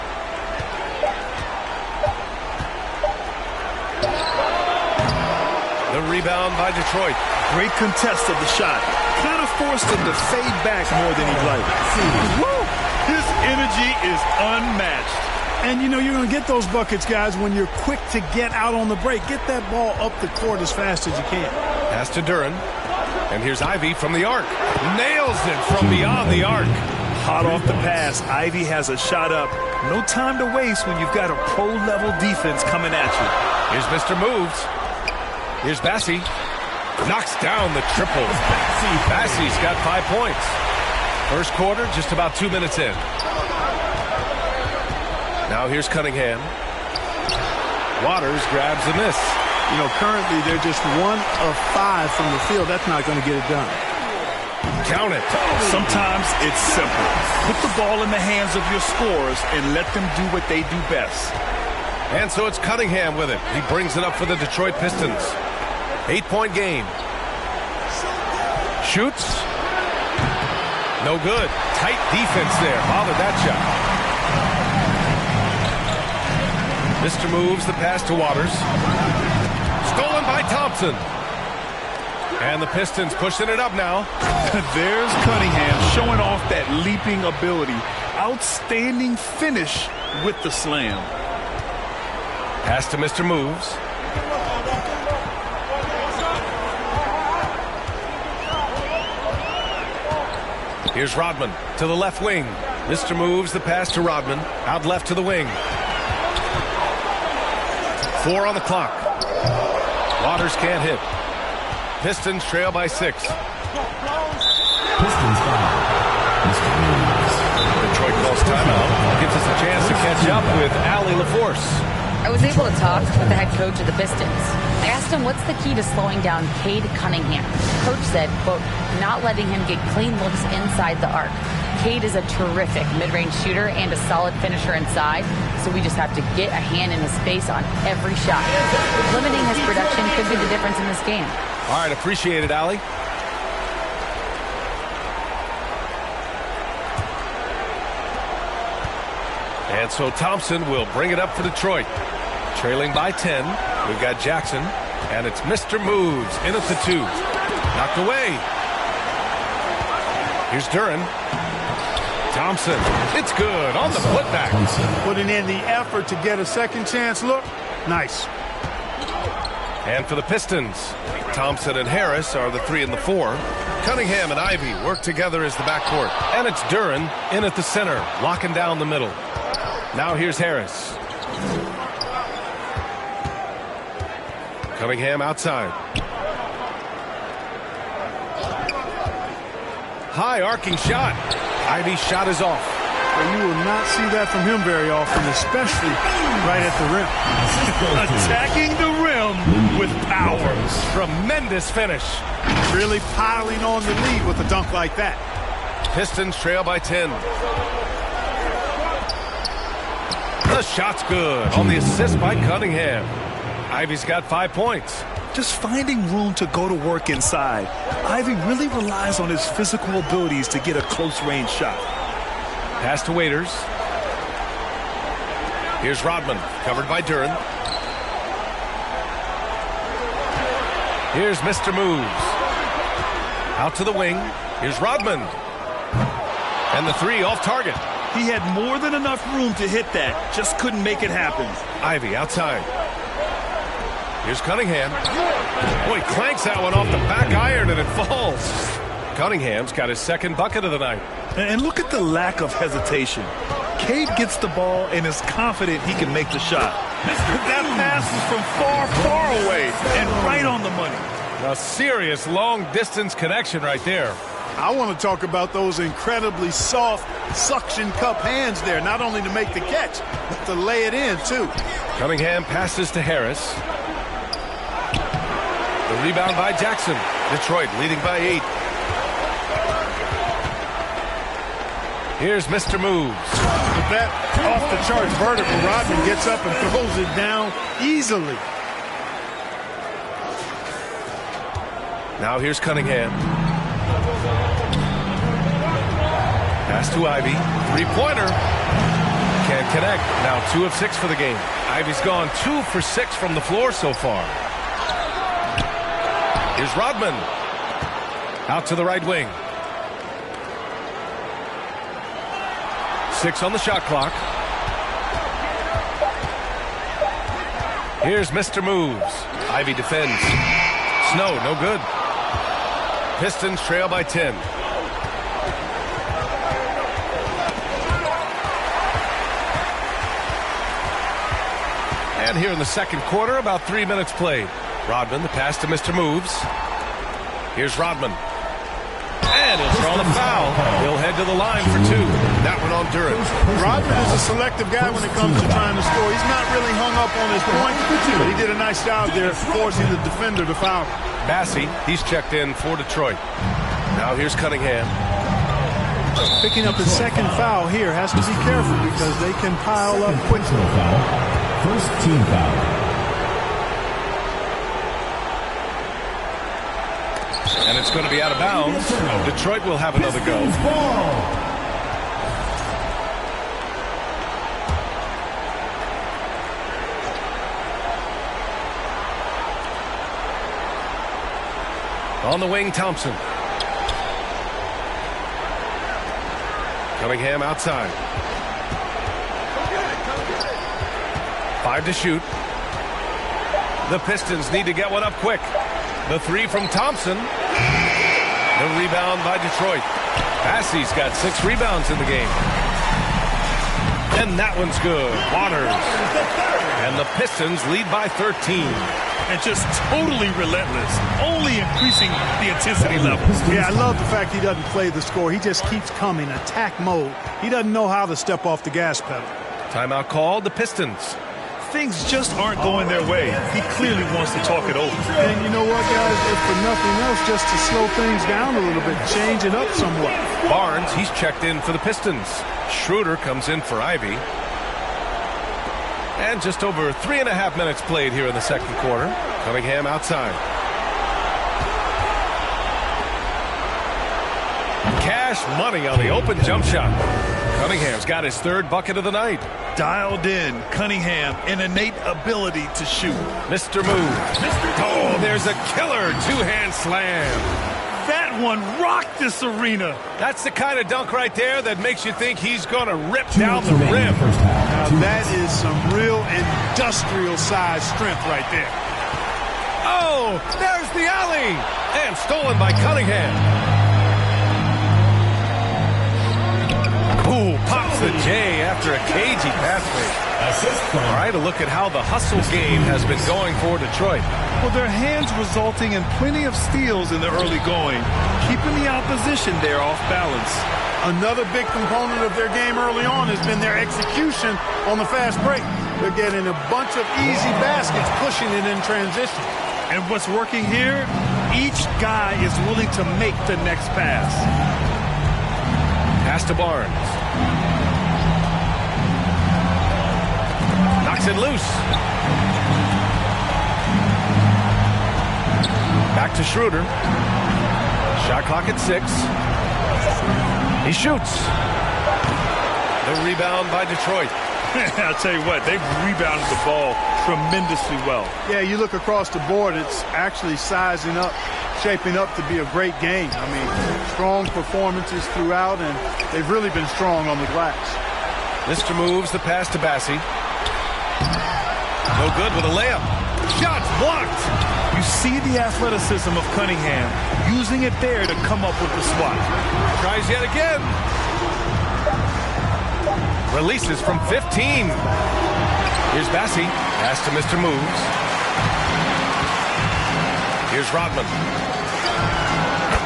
The rebound by Detroit. Great contest of the shot. Kind of forced him to fade back more than he'd like. Woo! His energy is unmatched. And, you know, you're going to get those buckets, guys, when you're quick to get out on the break. Get that ball up the court as fast as you can. Pass to Duren. And here's Ivy from the arc. Nails it from beyond the arc. Hot off the pass. Ivy has a shot up. No time to waste when you've got a pro-level defense coming at you. Here's Mr. Moves. Here's Bassey. Knocks down the triple. Bassey's got 5 points. First quarter, just about 2 minutes in. Now here's Cunningham. Waters grabs the miss. You know, currently they're just 1 of 5 from the field. That's not going to get it done. Count it. Sometimes it's simple. Put the ball in the hands of your scorers and let them do what they do best. And so it's Cunningham with it. He brings it up for the Detroit Pistons. 8-point game. Shoots. No good. Tight defense there. Bothered that shot. Mr. Moves the pass to Waters. Stolen by Thompson. And the Pistons pushing it up now. There's Cunningham showing off that leaping ability. Outstanding finish with the slam. Pass to Mr. Moves. Here's Rodman to the left wing. Mr. Moves the pass to Rodman. Out left to the wing. 4 on the clock. Waters can't hit. Pistons trail by 6. Pistons foul. Detroit calls timeout. Gives us a chance to catch up with Allie LaForce. I was able to talk with the head coach of the Pistons. I asked him what's the key to slowing down Cade Cunningham. Coach said, quote, not letting him get clean looks inside the arc. Cade is a terrific mid-range shooter and a solid finisher inside, so we just have to get a hand in his face on every shot. Limiting his production could be the difference in this game. All right, appreciate it, Allie. And so Thompson will bring it up for Detroit. Trailing by 10, we've got Jackson, and it's Mr. Moves in at the 2. Knocked away. Here's Duren. Thompson. It's good on the putback. Putting in the effort to get a second chance look. Nice. And for the Pistons, Thompson and Harris are the 3 and the 4. Cunningham and Ivy work together as the backcourt. And it's Duren in at the center, locking down the middle. Now here's Harris. Cunningham outside. High arcing shot. Ivy's shot is off. Well, you will not see that from him very often, especially right at the rim. Attacking the rim with power. Tremendous finish. Really piling on the lead with a dunk like that. Pistons trail by 10. The shot's good on the assist by Cunningham. Ivy's got 5 points. Just finding room to go to work inside. Ivy really relies on his physical abilities to get a close-range shot. Pass to Waiters. Here's Rodman, covered by Duren. Here's Mr. Moves. Out to the wing. Here's Rodman. And the 3 off target. He had more than enough room to hit that. Just couldn't make it happen. Ivy outside. Here's Cunningham. Boy, clanks that one off the back iron and it falls. Cunningham's got his second bucket of the night. And look at the lack of hesitation. Cade gets the ball and is confident he can make the shot. That pass is from far, far away and right on the money. A serious long-distance connection right there. I want to talk about those incredibly soft suction cup hands there, not only to make the catch, but to lay it in, too. Cunningham passes to Harris. The rebound by Jackson. Detroit leading by 8. Here's Mr. Moves. With that off-the-charts vertical, Rodman gets up and throws it down easily. Now here's Cunningham. Pass to Ivy. 3-pointer. Can't connect. Now 2 of 6 for the game. Ivy's gone 2 for 6 from the floor so far. Here's Rodman. Out to the right wing. 6 on the shot clock. Here's Mr. Moves. Ivy defends. Snow, no good. Pistons trail by 10. And here in the second quarter, about 3 minutes played. Rodman, the pass to Mr. Moves. Here's Rodman. And he'll throw the foul. He'll head to the line for 2. That one on Duren. Rodman is a selective guy when it comes to trying to score. He's not really hung up on his point, but he did a nice job there forcing the defender to foul. Massey, he's checked in for Detroit. Now here's Cunningham. Picking up his second foul here, has to be careful because they can pile up quickly. First team foul. And it's going to be out of bounds. Detroit will have another go. On the wing, Thompson. Cunningham outside. 5 to shoot. The Pistons need to get one up quick. The 3 from Thompson. The rebound by Detroit. Massey's got 6 rebounds in the game. And that one's good. Waters. And the Pistons lead by 13. And just totally relentless, only increasing the intensity level. Yeah, I love the fact he doesn't play the score. He just keeps coming, attack mode. He doesn't know how to step off the gas pedal. Timeout called, the Pistons. Things just aren't going their way. He clearly wants to talk it over. And you know what, guys? If for nothing else, just to slow things down a little bit, change it up somewhat. Barnes, he's checked in for the Pistons. Schroeder comes in for Ivy. And just over 3.5 minutes played here in the second quarter. Cunningham outside. Cash money on the open jump shot. Cunningham's got his 3rd bucket of the night. Dialed in, Cunningham, an innate ability to shoot. Mr. Move. Oh, there's a killer 2-hand slam. That one rocked this arena. That's the kind of dunk right there that makes you think he's going to rip down the rim. Now that is some real industrial size strength right there. Oh, there's the alley. And stolen by Cunningham. Ooh, pops the J after a cagey pass fake. All right, a look at how the hustle game has been going for Detroit. Well, their hands resulting in plenty of steals in the early going, keeping the opposition there off balance. Another big component of their game early on has been their execution on the fast break. They're getting a bunch of easy baskets, pushing it in transition. And what's working here, each guy is willing to make the next pass. Pass to Barnes. Knocks it loose. Back to Schroeder. Shot clock at 6. He shoots. The rebound by Detroit. I'll tell you what, they've rebounded the ball tremendously well. Yeah, you look across the board, it's actually sizing up, shaping up to be a great game. I mean, strong performances throughout, and they've really been strong on the glass. Lister moves the pass to Bassie. No good with a layup. Shots blocked. You see the athleticism of Cunningham, using it there to come up with the swat. Tries yet again. Releases from 15. Here's Bassie. Pass to Mr. Moves. Here's Rodman.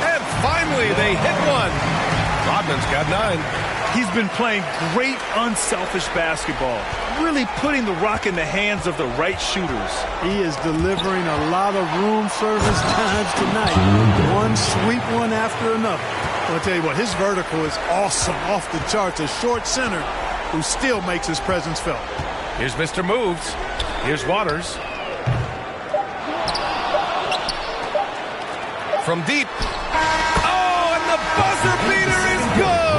And finally, they hit one. Rodman's got 9. He's been playing great unselfish basketball, really putting the rock in the hands of the right shooters. He is delivering a lot of room service times tonight. One sweep one after another. Well, I'll tell you what, his vertical is awesome, off the charts. A short center who still makes his presence felt. Here's Mr. Moves. Here's Waters. From deep. Oh, and the buzzer beater is good!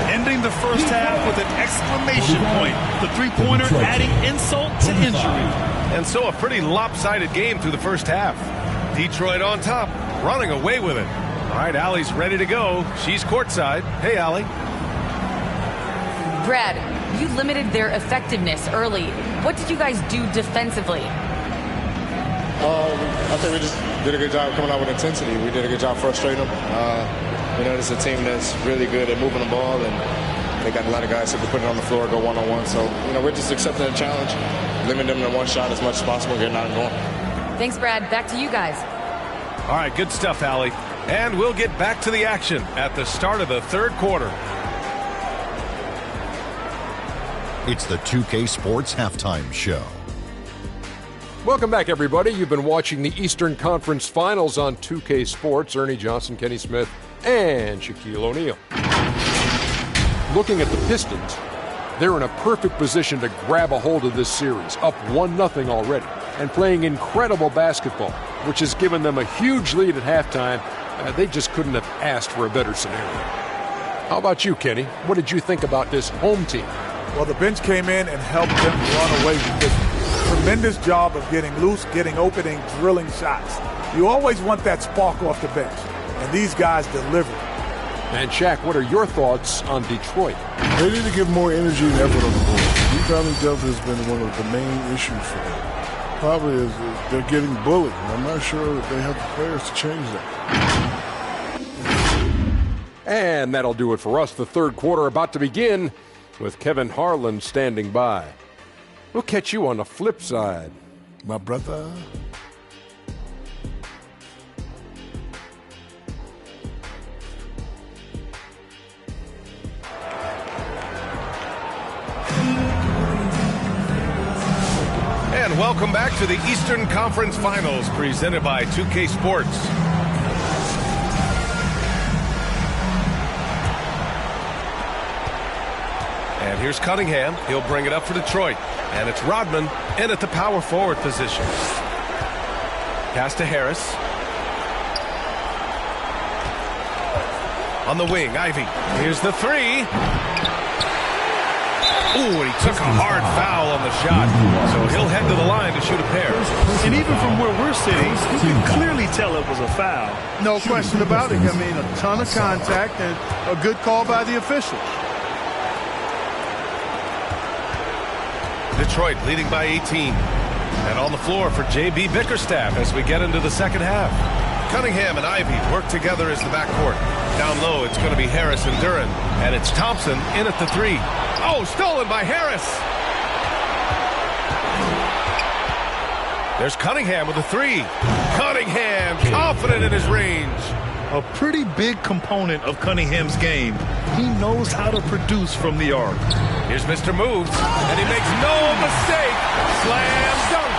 Ending the first half with an exclamation point. The three-pointer adding insult to injury. And so a pretty lopsided game through the first half. Detroit on top, running away with it. All right, Allie's ready to go. She's courtside. Hey, Allie. Brad, you limited their effectiveness early. What did you guys do defensively? I think we just did a good job coming out with intensity. We did a good job frustrating them. This is a team that's really good at moving the ball, and they got a lot of guys who can put it on the floor, go one-on-one. So, we're just accepting the challenge, limiting them to one shot as much as possible, getting out and going. Thanks, Brad. Back to you guys. All right, good stuff, Allie. And we'll get back to the action at the start of the third quarter. It's the 2K Sports Halftime Show. Welcome back, everybody. You've been watching the Eastern Conference Finals on 2K Sports. Ernie Johnson, Kenny Smith, and Shaquille O'Neal. Looking at the Pistons, they're in a perfect position to grab a hold of this series, up 1-0 already, and playing incredible basketball, which has given them a huge lead at halftime. They just couldn't have asked for a better scenario. How about you, Kenny? What did you think about this home team? Well, the bench came in and helped them run away with this tremendous job of getting loose, getting open, and drilling shots. You always want that spark off the bench, and these guys delivered. And Shaq, what are your thoughts on Detroit? They need to give more energy and effort on the board. Rebounding depth has been one of the main issues for them. Probably is they're getting bullied. I'm not sure that they have the players to change that. And that'll do it for us. The third quarter about to begin with Kevin Harlan standing by. We'll catch you on the flip side, my brother. And welcome back to the Eastern Conference Finals presented by 2K Sports. And here's Cunningham. He'll bring it up for Detroit. And it's Rodman in at the power forward position. Pass to Harris. On the wing, Ivy. Here's the three. Ooh, and he took a hard foul on the shot. So he'll head to the line to shoot a pair. And even from where we're sitting, you can clearly tell it was a foul. No question about it. I mean, a ton of contact and a good call by the officials. Detroit leading by 18. And on the floor for J.B. Bickerstaff as we get into the second half. Cunningham and Ivy work together as the backcourt. Down low, it's going to be Harris and Duren. And it's Thompson in at the three. Oh, stolen by Harris. There's Cunningham with a three. Cunningham confident in his range. A pretty big component of Cunningham's game. He knows how to produce from the arc. Here's Mr. Moves, and he makes no mistake. Slam dunk.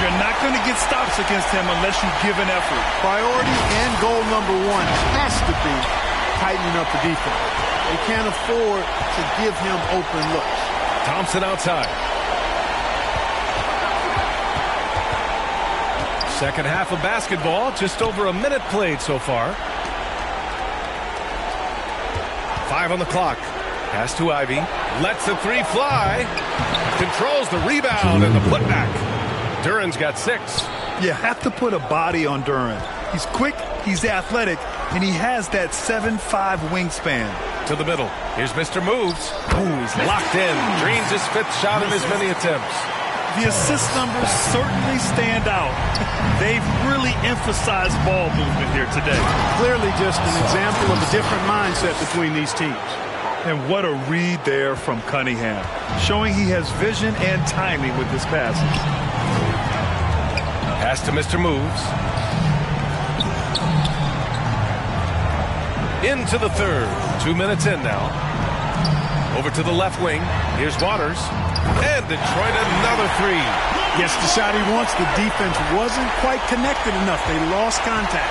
You're not going to get stops against him unless you give an effort. Priority and goal number one has to be tightening up the defense. They can't afford to give him open looks. Thompson outside. Second half of basketball, just over a minute played so far. 5 on the clock. Pass to Ivy. Lets the three fly. Controls the rebound and the putback. Duren's got 6. You have to put a body on Duren. He's quick, he's athletic, and he has that 7'5" wingspan. To the middle. Here's Mr. Moves. Ooh, he's locked in. Drains his 5th shot in as many attempts. The assist numbers certainly stand out. They've really emphasized ball movement here today. Clearly just an example of a different mindset between these teams. And what a read there from Cunningham, showing he has vision and timing with his passes. Pass to Mr. Moves. Into the third. 2 minutes in now. Over to the left wing. Here's Waters. And Detroit another three. Gets the shot he wants. The defense wasn't quite connected enough. They lost contact.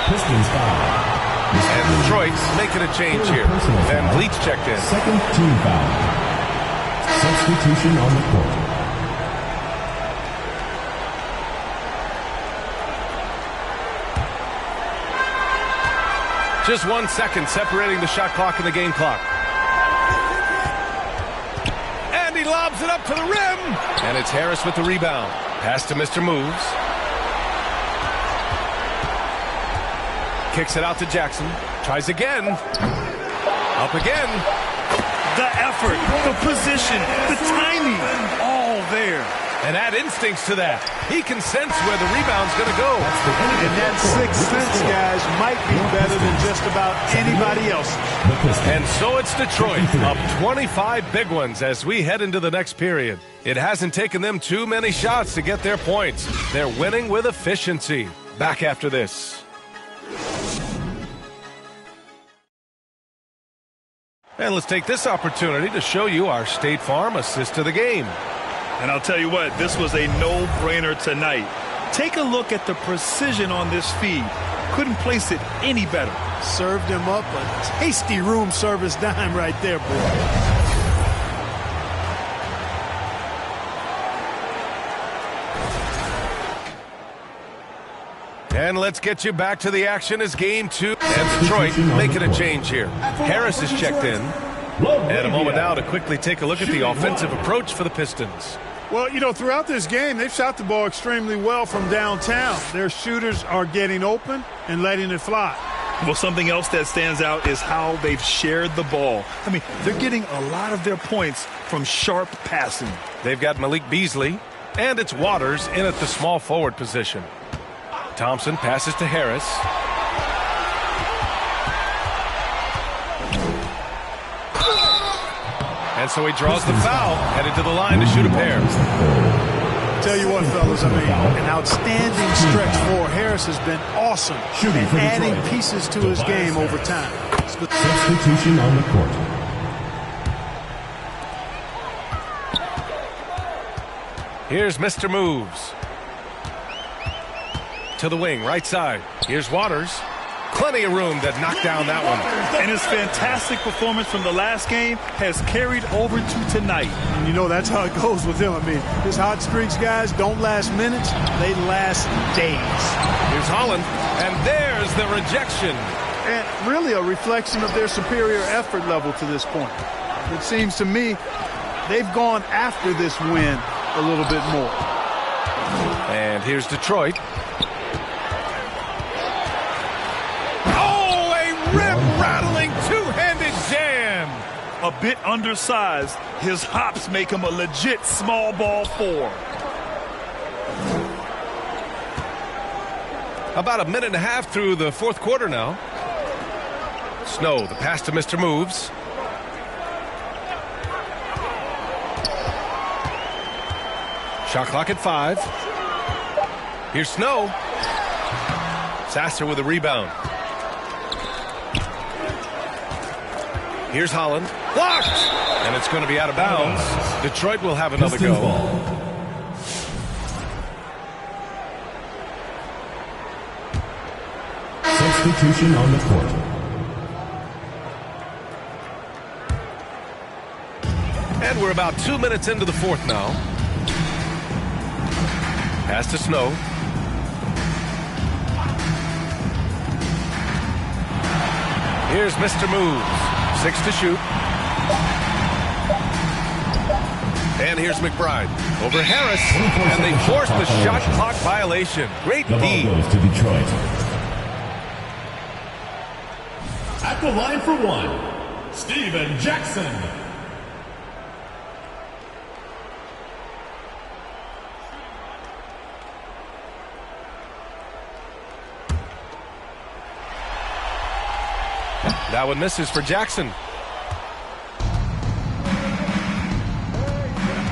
Pistons foul. And Detroit's making a change here. Van Vliet's checked in. Second team foul. Substitution on the court. Just 1 second separating the shot clock and the game clock. And he lobs it up to the rim. And it's Harris with the rebound. Pass to Mr. Moves. Kicks it out to Jackson. Tries again. Up again. The effort, the position, the timing, all there. And add instincts to that. He can sense where the rebound's going to go. And that sixth sense, guys, might be better than just about anybody else. And so it's Detroit up 25 big ones as we head into the next period. It hasn't taken them too many shots to get their points. They're winning with efficiency. Back after this. And let's take this opportunity to show you our State Farm assist to the game. And I'll tell you what, this was a no-brainer tonight. Take a look at the precision on this feed. Couldn't place it any better. Served him up a tasty room service dime right there, boy. And let's get you back to the action as game 2. And Detroit making a change here. Harris is checked in. And a moment now to quickly take a look at the offensive approach for the Pistons. Well, you know, throughout this game, they've shot the ball extremely well from downtown. Their shooters are getting open and letting it fly. Well, something else that stands out is how they've shared the ball. I mean, they're getting a lot of their points from sharp passing. They've got Malik Beasley, and it's Waters in at the small forward position. Thompson passes to Harris. And so he draws the foul, headed to the line to shoot a pair. Tell you what, fellas, I mean, an outstanding stretch for Harris has been awesome. And adding pieces to his game over time. Substitution on the court. Here's Mr. Moves. To the wing, right side. Here's Waters. Plenty of room to knock down that one. And his fantastic performance from the last game has carried over to tonight. And you know, that's how it goes with him. I mean, his hot streaks, guys, don't last minutes. They last days. Here's Holland. And there's the rejection. and really a reflection of their superior effort level to this point. It seems to me they've gone after this win a little bit more. And here's Detroit. Oh, a rim-rattling two-handed jam. A bit undersized. His hops make him a legit small ball 4. About a minute and a half through the fourth quarter now. Snow, the pass to Mr. Moves. Shot clock at 5. Here's Snow. Sasser with a rebound. Here's Holland. Blocked! And it's going to be out of bounds. Detroit will have another go. Substitution on the court. And we're about 2 minutes into the fourth now. Pass to Snow. Here's Mr. Moves. 6 to shoot. And here's McBride. Over Harris. And they force the shot clock violation. Great D. The ball goes to Detroit. At the line for one, Steven Jackson. That one misses for Jackson.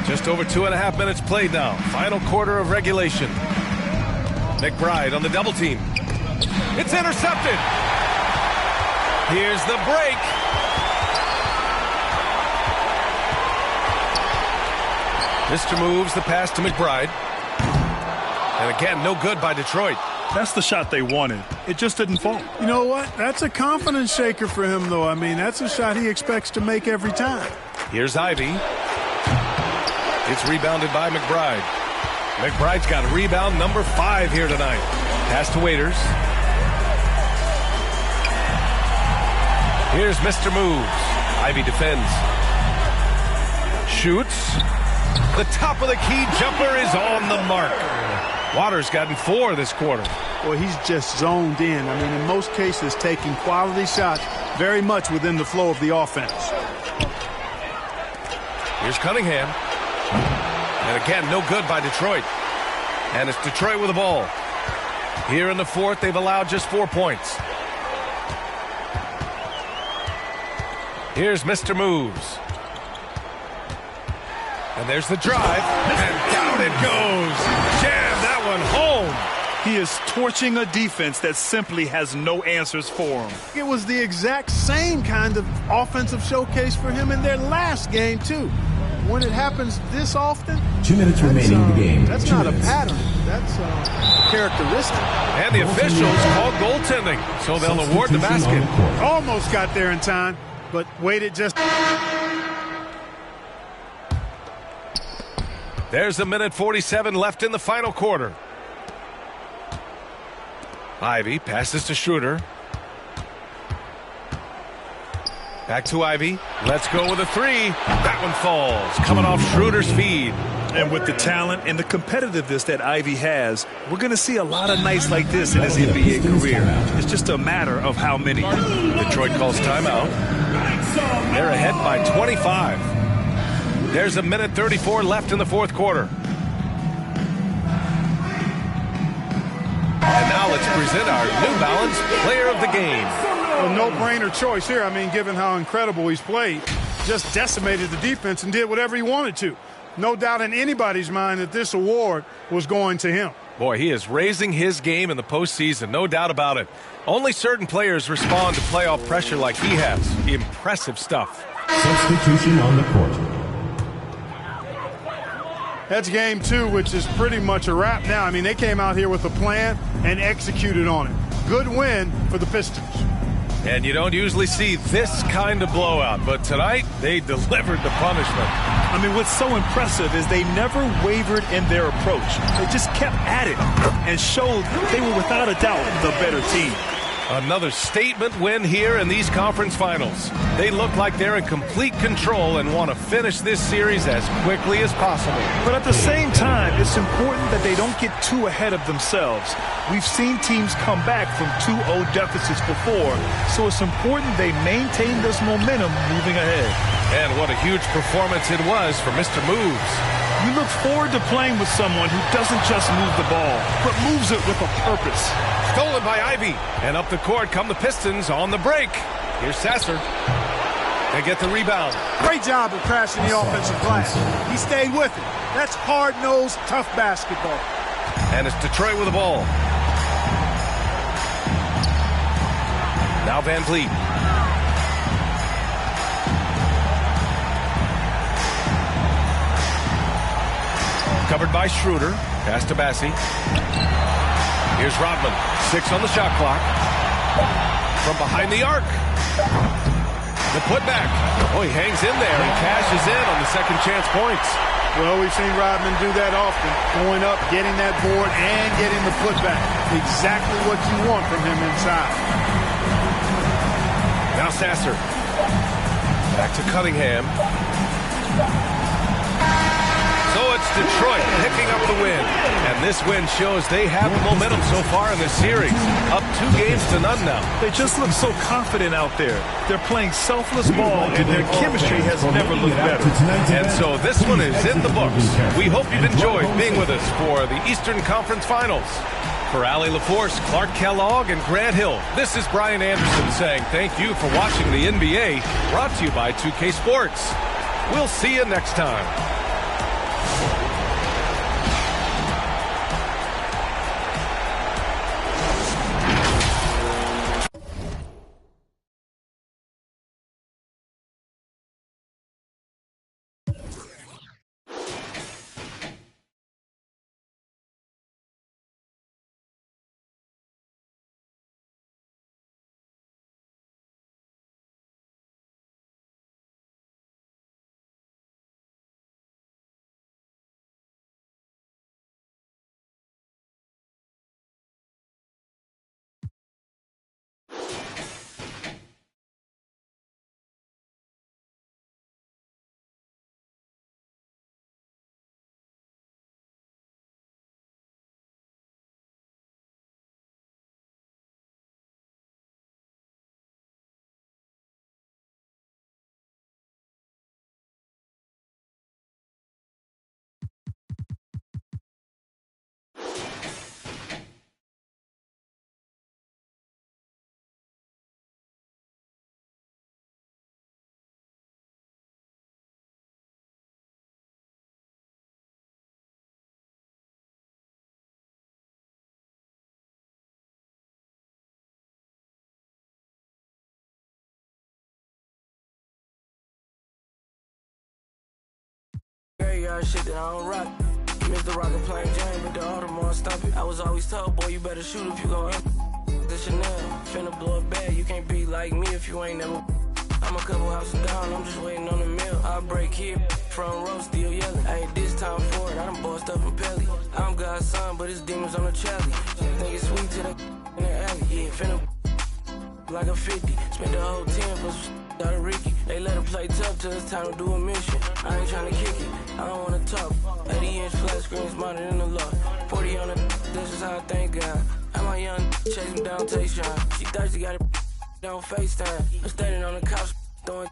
Just over 2.5 minutes played now. Final quarter of regulation. McBride on the double team. It's intercepted. Here's the break. Mr. Moves the pass to McBride. And again, no good by Detroit. That's the shot they wanted. It just didn't fall. You know what? That's a confidence shaker for him, though. I mean, that's a shot he expects to make every time. Here's Ivy. It's rebounded by McBride. McBride's got rebound number 5 here tonight. Pass to Waiters. Here's Mr. Moves. Ivy defends. Shoots. The top of the key jumper is on the mark. Waters gotten 4 this quarter. Well, he's just zoned in. I mean, in most cases, taking quality shots very much within the flow of the offense. Here's Cunningham. And again, no good by Detroit. And it's Detroit with the ball. Here in the fourth, they've allowed just 4 points. Here's Mr. Moves. And there's the drive. And down it goes. Jam that one home. He is torching a defense that simply has no answers for him. It was the exact same kind of offensive showcase for him in their last game, too. When it happens this often, 2 minutes remaining in the game. That's not a pattern. That's a characteristic. And the officials call goaltending, so they'll award the basket. Almost got there in time, but waited just. There's a minute 47 left in the final quarter. Ivy passes to Schroeder. Back to Ivy. Let's go with a 3. That one falls. Coming off Schroeder's feed. And with the talent and the competitiveness that Ivy has, we're going to see a lot of nights like this in his NBA career. It's just a matter of how many. Detroit calls timeout. They're ahead by 25. There's a minute 34 left in the fourth quarter. And now let's present our New Balance Player of the Game. A no-brainer choice here. I mean, given how incredible he's played, just decimated the defense and did whatever he wanted to. No doubt in anybody's mind that this award was going to him. Boy, he is raising his game in the postseason, no doubt about it. Only certain players respond to playoff pressure like he has. Impressive stuff. Substitution on the court. That's game 2, which is pretty much a wrap now. I mean, they came out here with a plan and executed on it. Good win for the Pistons. And you don't usually see this kind of blowout, but tonight they delivered the punishment. I mean, what's so impressive is they never wavered in their approach. They just kept at it and showed they were without a doubt the better team. Another statement win here in these conference finals. They look like they're in complete control and want to finish this series as quickly as possible. But at the same time, it's important that they don't get too ahead of themselves. We've seen teams come back from 2-0 deficits before, so it's important they maintain this momentum moving ahead. And what a huge performance it was for Mr. Moves. You look forward to playing with someone who doesn't just move the ball, but moves it with a purpose. Stolen by Ivy. And up the court come the Pistons on the break. Here's Sasser. They get the rebound. Great job of crashing the offensive glass. He stayed with it. That's hard-nosed, tough basketball. And it's Detroit with the ball. Now Van Vliet. Covered by Schroeder. Pass to Bassi. Here's Rodman. 6 on the shot clock. From behind the arc. The putback. Oh, he hangs in there. He cashes in on the second chance points. Well, we've seen Rodman do that often. Going up, getting that board, and getting the putback. Exactly what you want from him inside. Now Sasser. Back to Cunningham. So it's Detroit picking up the win. And this win shows they have momentum so far in this series. Up 2-0 now. They just look so confident out there. They're playing selfless ball, and their chemistry has never looked better. And so this one is in the books. We hope you've enjoyed being with us for the Eastern Conference Finals. For Allie LaForce, Clark Kellogg, and Grant Hill, this is Brian Anderson saying thank you for watching the NBA, brought to you by 2K Sports. We'll see you next time. Shit that I don't rock. Missed the rocket playing Jane, but the Audemars stop it. I was always told, boy, you better shoot if you gon' the Chanel. Finna blow it bad, you can't be like me if you ain't never. I'm a couple houses down, I'm just waiting on the mill. I break here, front row still yelling. I ain't this time for it, I done bossed up in Pelly. I'm God's son, but it's demons on the chally. Think it's sweet to the in the alley. Yeah, finna like a 50. Spent the whole 10 for some out of Ricky. They let her play tough till it's time to do a mission. I ain't tryna kick it, I don't wanna talk. 80-inch flat screen smarter than the law. 40 on the this is how I thank God. I'm my young chase him down Tayshawn. She thirsty, got it on FaceTime. I'm standing on the couch throwing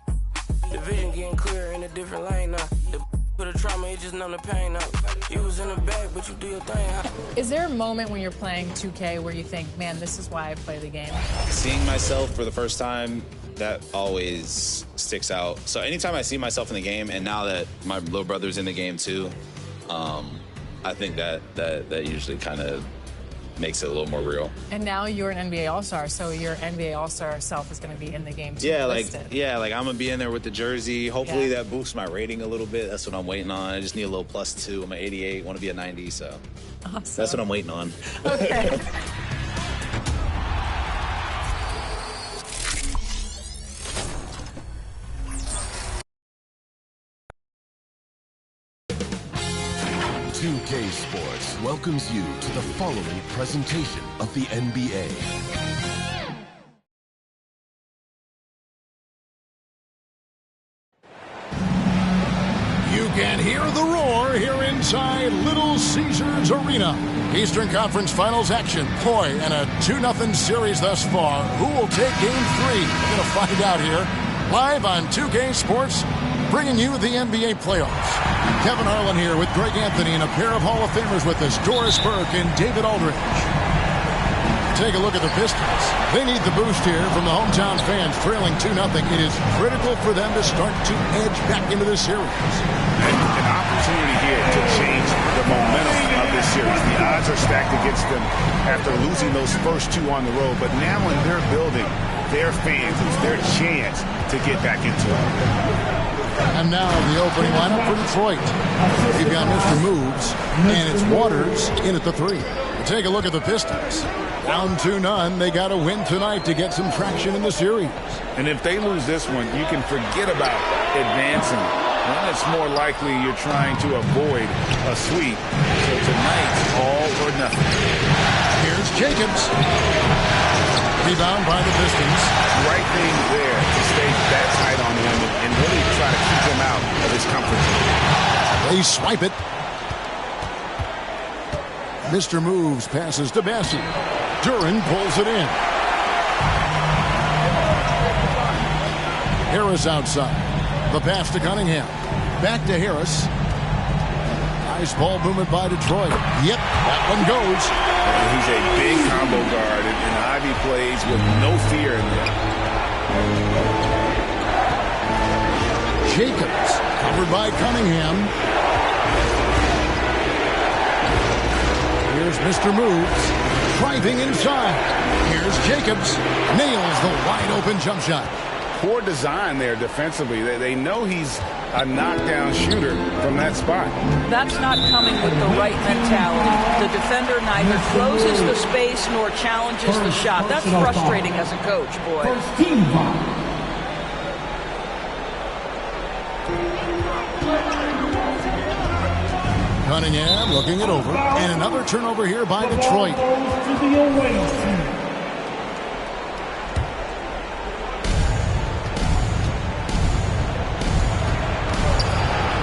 the vision getting clearer in a different lane now. The for the trauma, it just numb the pain out. You was in the bag, but you do your thing. Is there a moment when you're playing 2K where you think, man, this is why I play the game? Seeing myself for the first time, that always sticks out. So anytime I see myself in the game, and now that my little brother's in the game too, I think that usually kind of makes it a little more real. And now you're an NBA All-Star, so your NBA All-Star self is going to be in the game too. Yeah, like I'm gonna be in there with the jersey. Hopefully that boosts my rating a little bit. That's what I'm waiting on. I just need a little +2. I'm an 88, want to be a 90, so awesome. That's what I'm waiting on. Okay. .2K Sports welcomes you to the following presentation of the NBA. You can hear the roar here inside Little Caesars Arena. Eastern Conference Finals action. Boy, and a 2-0 series thus far. Who will take Game 3? We're going to find out here. Live on 2K Sports, bringing you the NBA playoffs. Kevin Harlan here with Greg Anthony and a pair of Hall of Famers with us, Doris Burke and David Aldridge. Take a look at the Pistons. They need the boost here from the hometown fans, trailing 2-0. It is critical for them to start to edge back into this series. An opportunity here to change the momentum of this series. The odds are stacked against them after losing those first two on the road, but now in their building, their fans, it's their chance to get back into it. And now the opening lineup for Detroit. You've got Mr. Moves, and it's Waters in at the 3. Take a look at the Pistons. Down 2-0, they got to win tonight to get some traction in the series. And if they lose this one, you can forget about advancing. Well, it's more likely you're trying to avoid a sweep. So tonight's all or nothing. Here's Jacobs. Rebound by the Pistons. Right thing there to stay that tight on him and really try to keep him out of his comfort zone. They swipe it. Mr. Moves passes to Bassett. Duran pulls it in. Harris outside. The pass to Cunningham. Back to Harris. Nice ball movement by Detroit. Yep, that one goes. And he's a big combo guard, and Ivy plays with no fear in there. Jacobs covered by Cunningham. Here's Mr. Moves, driving inside. Here's Jacobs, nails the wide-open jump shot. Poor design there defensively. They know he's a knockdown shooter from that spot. That's not coming with the right mentality. The defender neither closes the space nor challenges the shot. That's frustrating as a coach, boy. First team foul. Cunningham looking it over. And another turnover here by Detroit.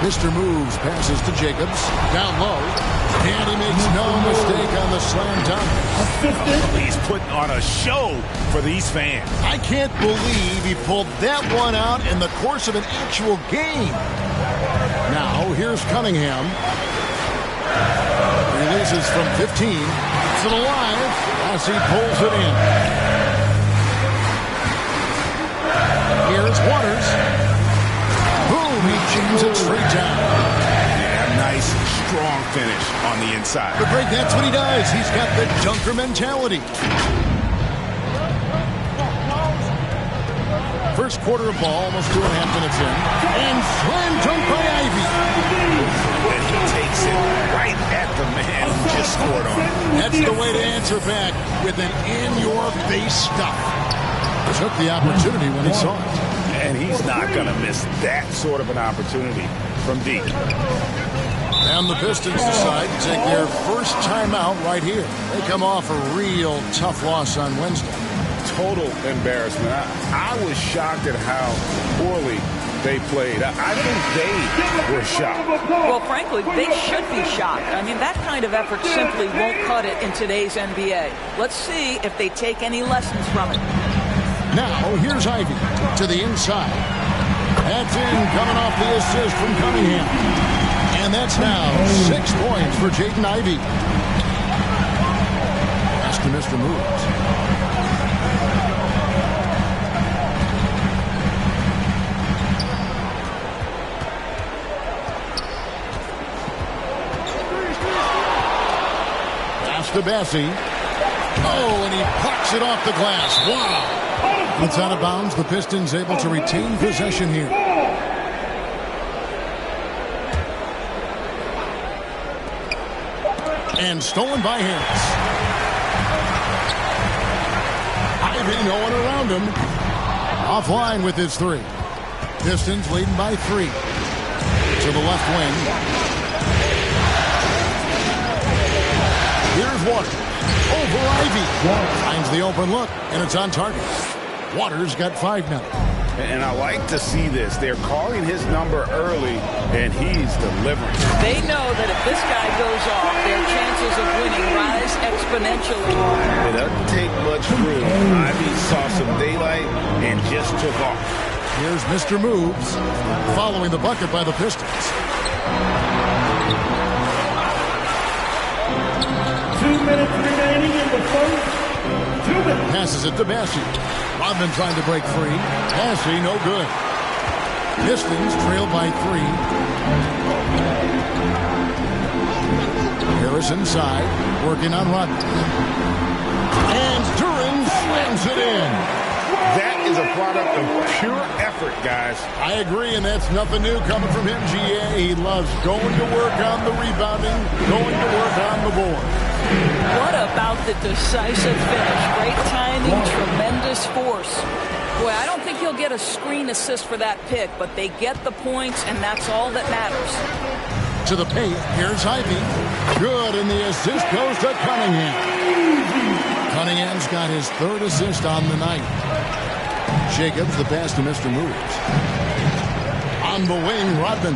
Mr. Moves passes to Jacobs. Down low. And he makes no mistake on the slam dunk. He's putting on a show for these fans. I can't believe he pulled that one out in the course of an actual game. Now, here's Cunningham. Releases from 15. It's alive as he pulls it in. Here's Waters. Boom, he jams it straight down. Yeah, nice, strong finish on the inside. But Greg, that's what he does. He's got the dunker mentality. First quarter of ball, almost 2.5 minutes in. And slam dunk by Ivy. And he takes it right at the man who just scored on him. That's the way to answer back with an in-your-face stuff. Took the opportunity when he saw it. And he's not going to miss that sort of an opportunity from deep. And the Pistons decide to take their first timeout right here. They come off a real tough loss on Wednesday. Total embarrassment. I was shocked at how poorly they played. I think they were shocked. Well, frankly, they should be shocked. I mean, that kind of effort simply won't cut it in today's NBA. Let's see if they take any lessons from it. Now, here's Ivy to the inside. That's in, coming off the assist from Cunningham. And that's now 6 points for Jaden Ivey. Pass to Mr. Moves. To Bassie. Oh, and he plucks it off the glass. Wow. It's out of bounds. The Pistons able to retain possession here. And stolen by Harris. Ivy, no one around him. Offline with his 3. Pistons leading by 3. To the left wing. Here's Waters. Over Ivy. Finds the open look, and it's on target. Waters got 5 now. And I like to see this. They're calling his number early, and he's delivering. They know that if this guy goes off, their chances of winning rise exponentially. It doesn't take much room. Ivy saw some daylight and just took off. Here's Mr. Moves, following the bucket by the Pistons. 2 minutes remaining in the first. 2 minutes. Passes it to Bassi. Rodman trying to break free. Bassi, no good. Pistons trail by 3. Harris inside, working on Rodman. And Duran slams it in. That is a product of pure effort, guys. I agree, and that's nothing new coming from him, GA. He loves going to work on the rebounding, going to work on the board. What about the decisive finish? Great timing, tremendous force. Boy, I don't think he'll get a screen assist for that pick, but they get the points, and that's all that matters. To the paint, here's Ivy. Good, and the assist goes to Cunningham. Cunningham's got his 3rd assist on the night. Jacobs, the pass to Mr. Moves. On the wing, Rodman.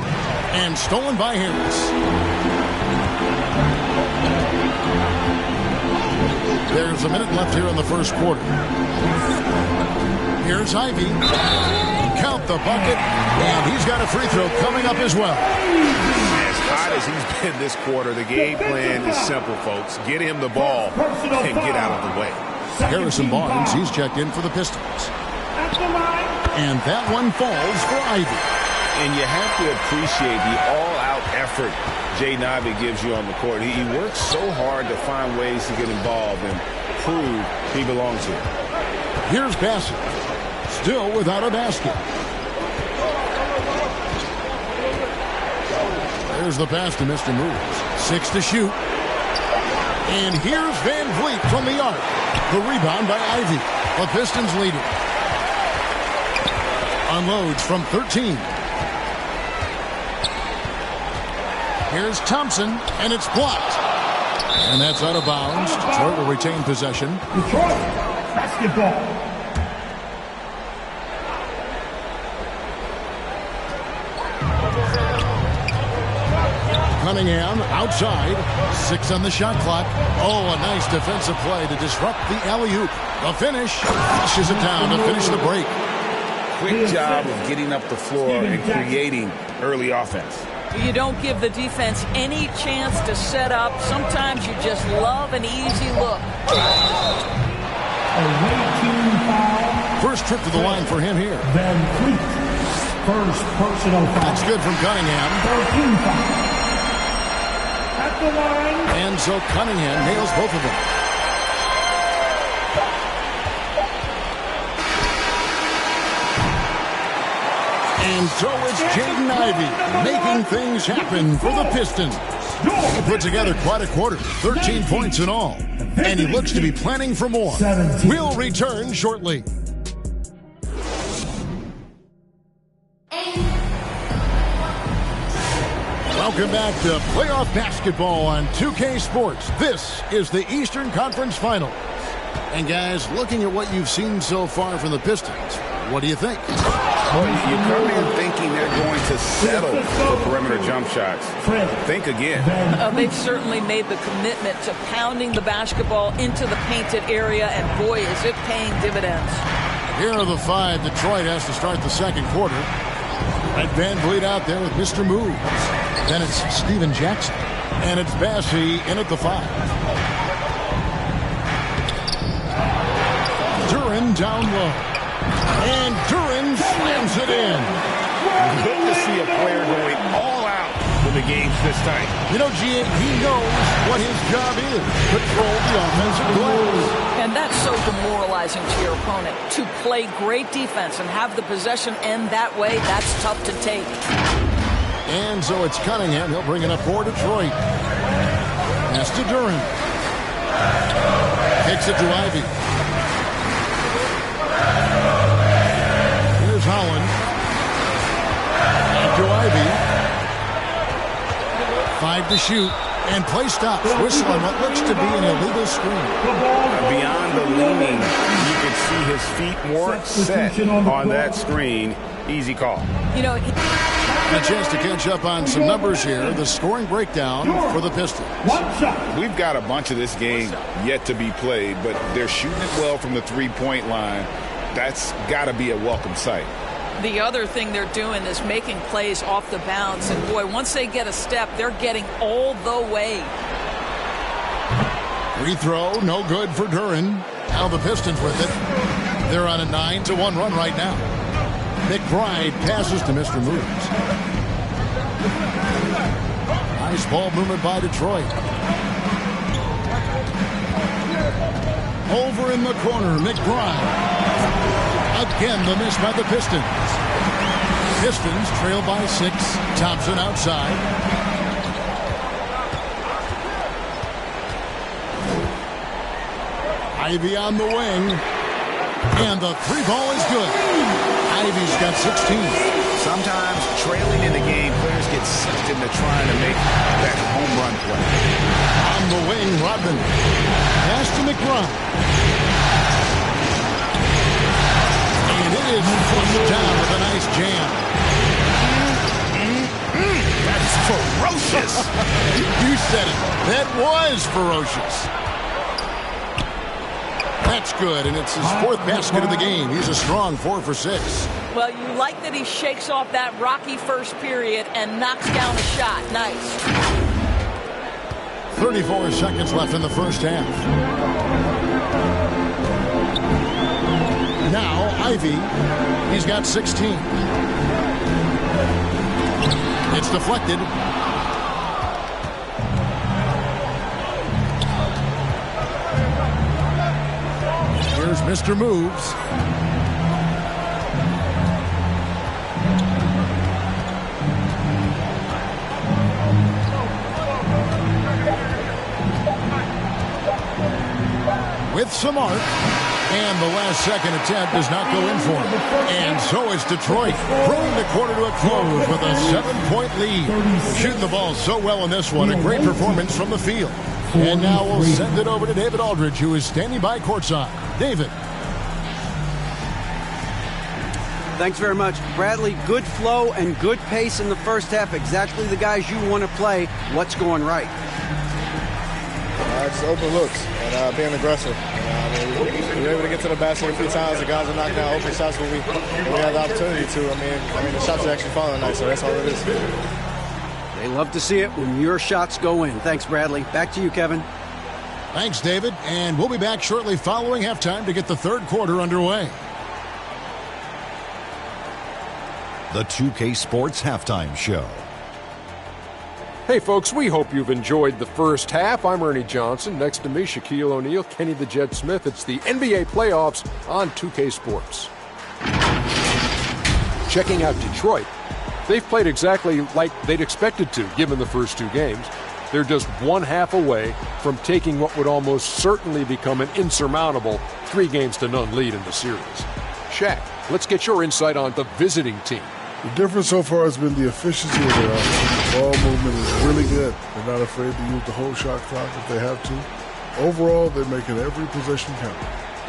And stolen by Harris. There's a minute left here in the first quarter. Here's Ivy. Count the bucket. And he's got a free throw coming up as well. As hot as he's been this quarter, the game plan is simple, folks. Get him the ball and get out of the way. Harrison Barnes, he's checked in for the Pistons. And that one falls for Ivy. And you have to appreciate the all-out effort Jaden Ivey gives you on the court. He works so hard to find ways to get involved and prove he belongs here. Here's Bassett, still without a basket. There's the pass to Mr. Moves. 6 to shoot. And here's Van Vliet from the arc. The rebound by Ivy. The Pistons lead it. Unloads from 13. Here's Thompson, and it's blocked. And that's out of bounds. Detroit will retain possession. Detroit, basketball. Cunningham outside. 6 on the shot clock. Oh, a nice defensive play to disrupt the alley-oop. The finish flushes it down to finish the break. Quick job of getting up the floor and creating early offense. You don't give the defense any chance to set up. Sometimes you just love an easy look. First trip to the line for him here. Van Vliet, first personal foul. That's good from Cunningham. 13 foul. At the line. And so Cunningham nails both of them. And so it's Jaden Ivey making things happen for the Pistons. He put together quite a quarter, 13 points in all. And he looks to be planning for more. We'll return shortly. Welcome back to playoff basketball on 2K Sports. This is the Eastern Conference Finals. And guys, looking at what you've seen so far from the Pistons, what do you think? Well, you come in thinking they're going to settle for perimeter jump shots. Think again. They've certainly made the commitment to pounding the basketball into the painted area, and boy, is it paying dividends. Here are the 5 Detroit has to start the second quarter. Red Van Vliet out there with Mr. Moves. Then it's Steven Jackson. And it's Bassi in at the 5. Duran down low. And Duran slams it in. Good to see a player going all out when the game's this tight. You know, G.A., he knows what his job is. Control the offensive glass. And that's so demoralizing to your opponent. To play great defense and have the possession end that way, that's tough to take. And so it's Cunningham. He'll bring it up for Detroit. Pass to Duran. Kicks it to Ivy. Here's Holland. Back to Ivy. 5 to shoot. And play stops. Whistle on what looks to be an illegal screen. Beyond the leaning, you can see his feet more set on that screen. Easy call. You know, a chance to catch up on some numbers here. The scoring breakdown for the Pistons. We've got a bunch of this game yet to be played, but they're shooting it well from the three-point line. That's got to be a welcome sight. The other thing they're doing is making plays off the bounce. And, boy, once they get a step, they're getting all the way. Free throw, no good for Duren. Now the Pistons with it. They're on a 9-1 run right now. McBride passes to Mr. Moves. Nice ball movement by Detroit. Over in the corner, McBride. Again, the miss by the Pistons. Pistons trail by 6. Thompson outside. Ivy on the wing. And the three ball is good. Ivy's got 16. Sometimes trailing in the game, players get sucked into trying to make that home run play. On the wing, Rodman. Pass to McBride. And it is flushed down with a nice jam. That's ferocious. You said it. That was ferocious. That's good, and it's his 4th basket of the game. He's a strong 4 for 6. Well, you like that he shakes off that rocky first period and knocks down a shot. Nice. 34 seconds left in the first half. Now, Ivy, he's got 16. It's deflected. Here's Mr. Moves. With some arc. And the last second attempt does not go in for him. And so is Detroit. Bringing the quarter to a close with a 7-point lead. Shooting the ball so well in this one. A great performance from the field. And now we'll send it over to David Aldridge, who is standing by courtside. David. Thanks very much. Bradley, good flow and good pace in the first half. Exactly the guys you want to play. What's going right? Just open looks and being aggressive. We were able to get to the basket a few times. The guys are knocking out open shots when we have the opportunity to. I mean, the shots are actually falling tonight, so that's all it is. They love to see it when your shots go in. Thanks, Bradley. Back to you, Kevin. Thanks, David. And we'll be back shortly following halftime to get the third quarter underway. The 2K Sports Halftime Show. Hey, folks, we hope you've enjoyed the first half. I'm Ernie Johnson. Next to me, Shaquille O'Neal, Kenny the Jet Smith. It's the NBA playoffs on 2K Sports. Checking out Detroit. They've played exactly like they'd expected to, given the first 2 games. They're just 1 half away from taking what would almost certainly become an insurmountable 3-0 lead in the series. Shaq, let's get your insight on the visiting team. The difference so far has been the efficiency of their offense. The ball movement is really good. They're not afraid to use the whole shot clock if they have to. Overall, they're making every possession count.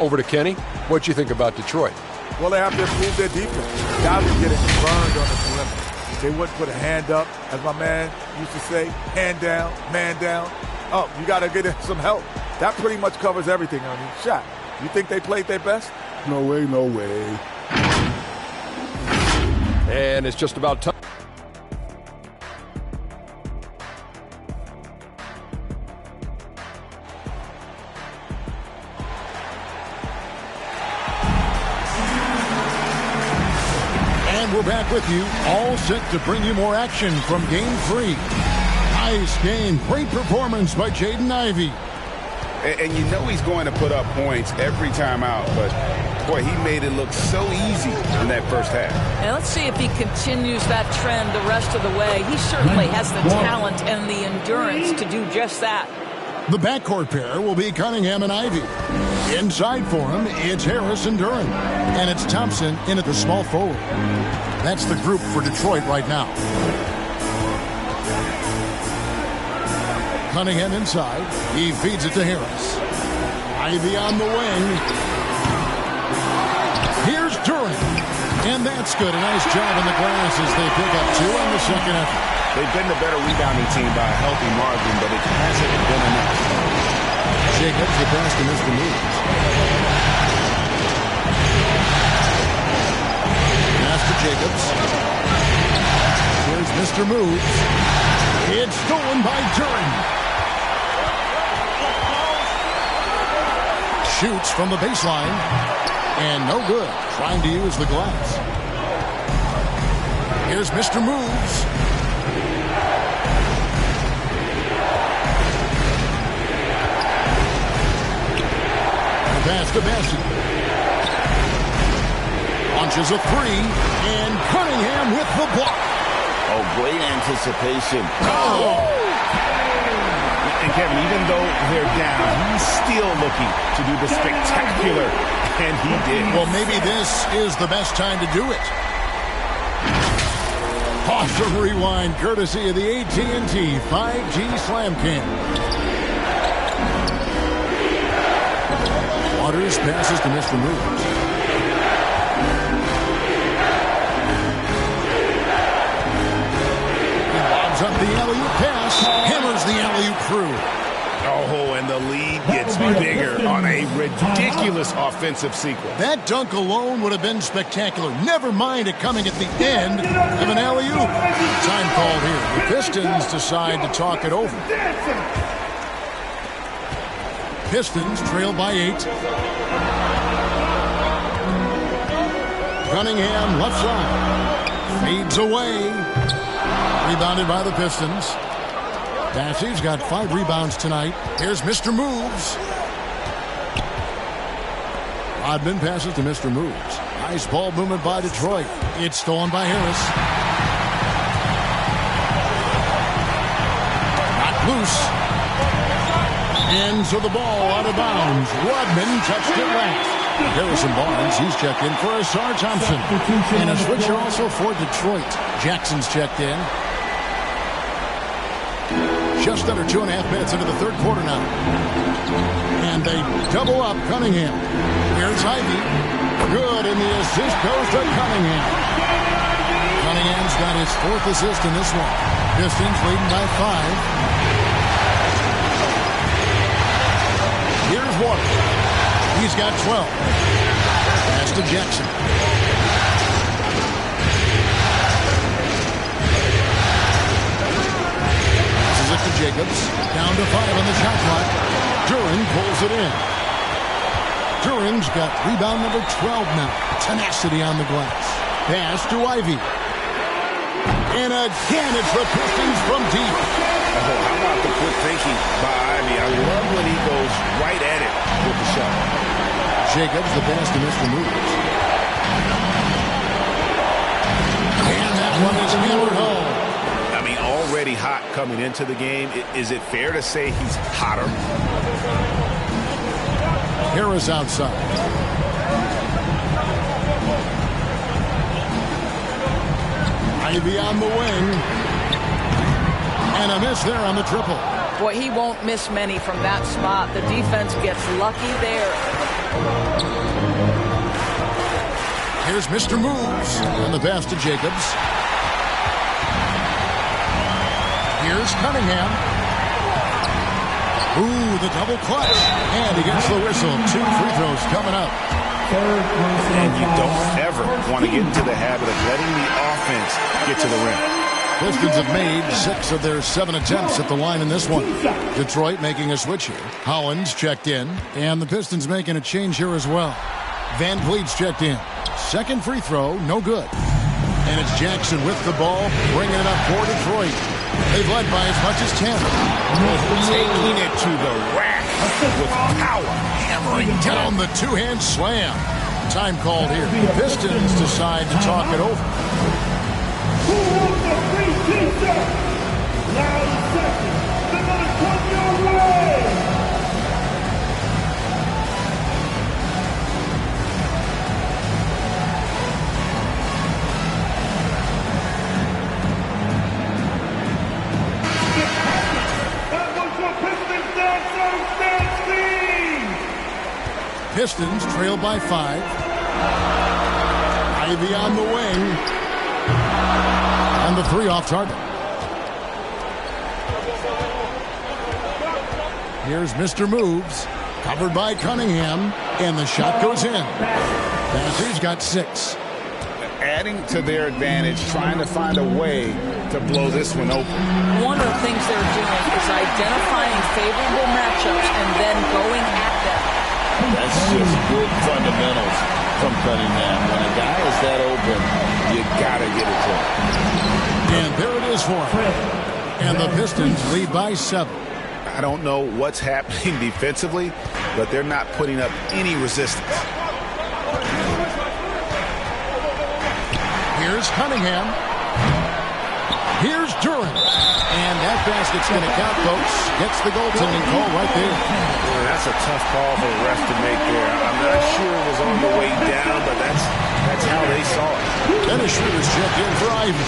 Over to Kenny. What do you think about Detroit? Well, they have to improve their defense. Guys are getting burned on the perimeter. They wouldn't put a hand up, as my man used to say, hand down, man down. Oh, you got to get some help. That pretty much covers everything. I mean, Shaq, you think they played their best? No way, no way. And it's just about time. And we're back with you, all set to bring you more action from Game 3. Nice game, great performance by Jaden Ivey. And you know he's going to put up points every time out, but boy, he made it look so easy in that first half. And let's see if he continues that trend the rest of the way. He certainly has the talent and the endurance to do just that. The backcourt pair will be Cunningham and Ivey. Inside for him, it's Harris and Duren. And it's Thompson in at the small forward. That's the group for Detroit right now. Cunningham inside. He feeds it to Harris. Ivy on the wing. Here's Durant. And that's good. A nice job on the glass as they pick up 2 on the second effort. They've been the better rebounding team by a healthy margin, but it hasn't been enough. Jacobs, the pass to Mr. Moves. Pass to Jacobs. Here's Mr. Moves. It's stolen by Durant. Shoots from the baseline. And no good. Trying to use the glass. Here's Mr. Moves. Pass to Bessie. Launches a 3. And Cunningham with the block. Oh, great anticipation. Oh! And Kevin, even though they're down, he's still looking to do the spectacular, and he did. Well, maybe this is the best time to do it. Awesome rewind, courtesy of the AT&T 5G Slam Cam. Waters passes to Mr. Moves. He lobs up the alley-oop pass, hammers the alley-oop through. Oh, and the lead gets bigger on a ridiculous offensive sequence. That dunk alone would have been spectacular. Never mind it coming at the end of an alley-oop. Time called here. The Pistons decide to talk it over. Pistons trail by 8. Cunningham left side. Fades away. Rebounded by the Pistons. Bassey's got 5 rebounds tonight. Here's Mr. Moves. Rodman passes to Mr. Moves. Nice ball movement by Detroit. It's stolen by Harris. Not loose. And so the ball out of bounds. Rodman touched it last. Harrison Barnes, he's checked in for Asar Thompson. And a switcher also for Detroit. Jackson's checked in. Just under 2.5 minutes into the third quarter now. And they double up Cunningham. Here's Ivy. Good, and the assist goes to Cunningham. Cunningham's got his 4th assist in this one. Pistons leading by 5. Here's Waters. He's got 12. Pass to Jackson. Passes it to Jacobs. Down to 5 on the shot clock. Durant pulls it in. Durant's got rebound number 12 now. Tenacity on the glass. Pass to Ivy. And again, it's the Pistons from deep. Oh, how about the quick thinking by Ivy? I love when he goes right at it with the shot. Jacobs, the pass to Mr. Moves. And that one is hammered home. I mean, already hot coming into the game. Is it fair to say he's hotter? Harris outside. Ivy on the wing. And a miss there on the triple. Boy, he won't miss many from that spot. The defense gets lucky there. Here's Mr. Moves on the pass to Jacobs. Here's Cunningham. Ooh, the double clutch. And he gets the whistle. 2 free throws coming up. And you don't ever want to get into the habit of letting the offense get to the rim. Pistons have made 6 of their 7 attempts at the line in this one. Detroit making a switch here. Hollins checked in. And the Pistons making a change here as well. Van Vliet's checked in. Second free throw, no good. And it's Jackson with the ball, bringing it up for Detroit. They've led by as much as 10. Taking it to the rack with power. Hammering down the 2-hand slam. Time called here. The Pistons decide to talk it over. Who wants the free t-shirt? Loud and sexy. They're going to come your way. That was your Pistons trail by 5. Ivy on the wing. And the 3 off target. Here's Mr. Moves. Covered by Cunningham. And the shot goes in. Bassey's got 6. Adding to their advantage, trying to find a way to blow this one open. One of the things they're doing is identifying favorable matchups and then going at them. That's just good fundamentals from Cunningham. When a guy is that open, you gotta get it to him. And there it is for him. And the Pistons lead by 7. I don't know what's happening defensively, but they're not putting up any resistance. Here's Cunningham. Here's Durant. And that basket's going to count, folks. Gets the goaltending call right there. Well, that's a tough call for the refs to make there. I'm not sure it was on the way down, but that's how they saw it. Then a shooter's check in for Ivy.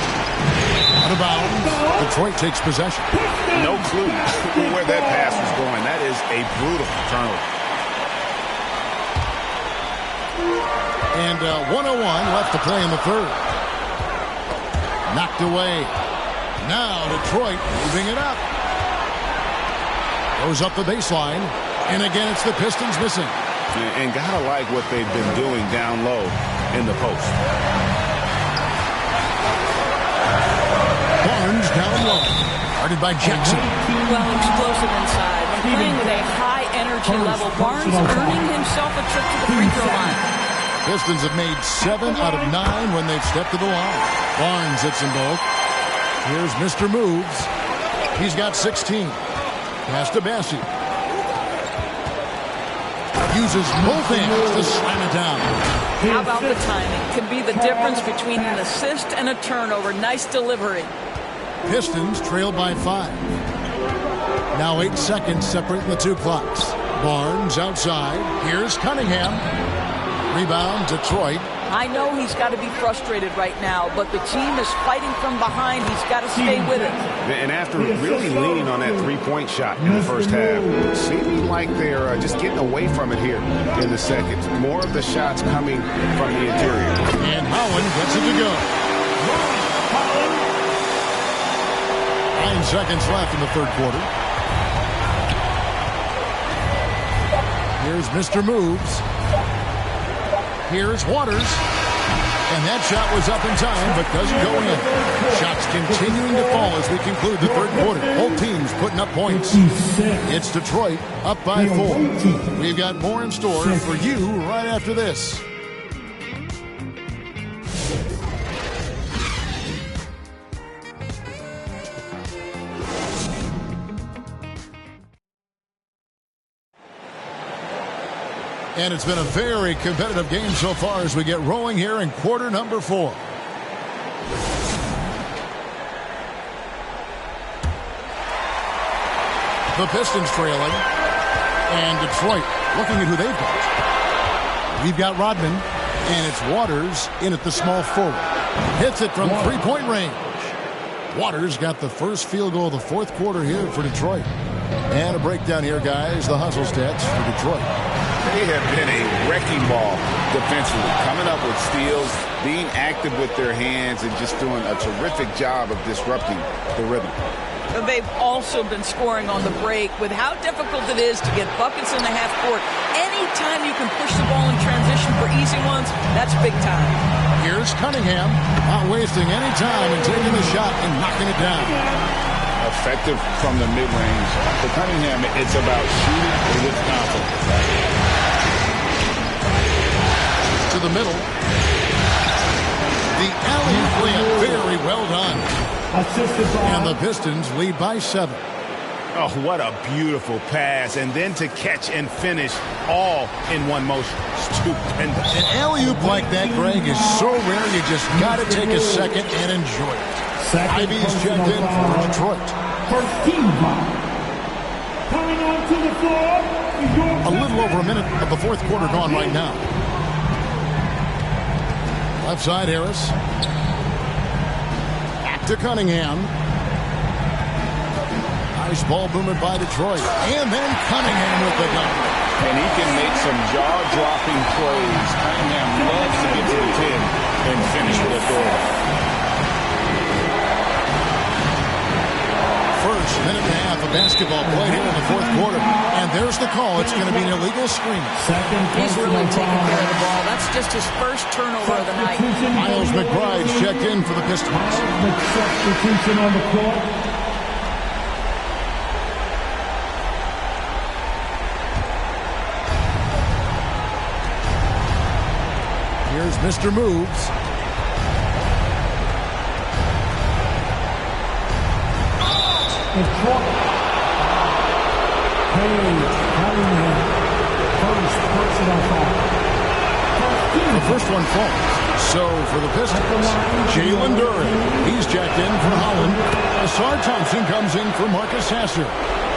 Out of bounds. Detroit takes possession. No clue where that pass was going. That is a brutal turnover. And 1:01 left to play in the third. Knocked away. Now Detroit moving it up. Goes up the baseline. And again, it's the Pistons missing. And gotta like what they've been doing down low in the post. Barnes down low. Guarded by Jackson. Well, explosive inside. When playing with a high energy level, Barnes earning himself a trip to the free throw line. Pistons have made 7 out of 9 when they've stepped to the line. Barnes hits them both. Here's Mr. Moves. He's got 16. Pass to Bassey. Uses both hands to slam it down. How about the timing? Can be the difference between an assist and a turnover. Nice delivery. Pistons trail by 5. Now 8 seconds separating the 2 clocks. Barnes outside. Here's Cunningham. Rebound, Detroit. I know he's got to be frustrated right now, but the team is fighting from behind. He's got to stay with it. And after really leaning on that three-point shot in the first half, seeming like they're just getting away from it here in the second. More of the shots coming from the interior. And Howland gets it to go. 9 seconds left in the third quarter. Here's Mr. Moves. Here's Waters. And that shot was up in time, but doesn't go in. Shots continuing to fall as we conclude the third quarter. Both teams putting up points. It's Detroit up by 4. We've got more in store for you right after this. And it's been a very competitive game so far as we get rolling here in quarter number 4. The Pistons trailing. And Detroit looking at who they've got. We've got Rodman. And it's Waters in at the small forward. Hits it from three-point range. Waters got the first field goal of the fourth quarter here for Detroit. And a breakdown here, guys. The hustle stats for Detroit. They have been a wrecking ball defensively, coming up with steals, being active with their hands, and just doing a terrific job of disrupting the rhythm. They've also been scoring on the break. With how difficult it is to get buckets in the half court, anytime you can push the ball in transition for easy ones, that's big time. Here's Cunningham, not wasting any time and taking the shot and knocking it down. Effective from the mid-range. For Cunningham, it's about shooting with confidence. To the middle. The alley-oop layup, very well done. And the Pistons lead by 7. Oh, what a beautiful pass. And then to catch and finish all in one motion. Stupendous. An alley-oop like that, Greg, is so rare you just got to take a second and enjoy it. Ivy's checked in for Detroit. First team foul. Coming onto the floor. A little over a minute of the fourth quarter gone right now. Left side, Harris. Back to Cunningham. Nice ball boomer by Detroit. And then Cunningham with the dunk. and he can make some jaw-dropping plays. Cunningham loves to get to the 10 and finish with authority. First minute and a half of basketball played here in the fourth quarter. And there's the call. It's going to be an illegal screen. He's really taking care of the ball. That's just his first turnover of the night. Miles McBride's checked in for the Pistons. Substitution on the court. Here's Mr. Moves. In trouble. Cunningham. First personal foul. The first one falls. So for the Pistons, Jalen Duren. He's jacked in for Holland. Asar Thompson comes in for Marcus Sasser.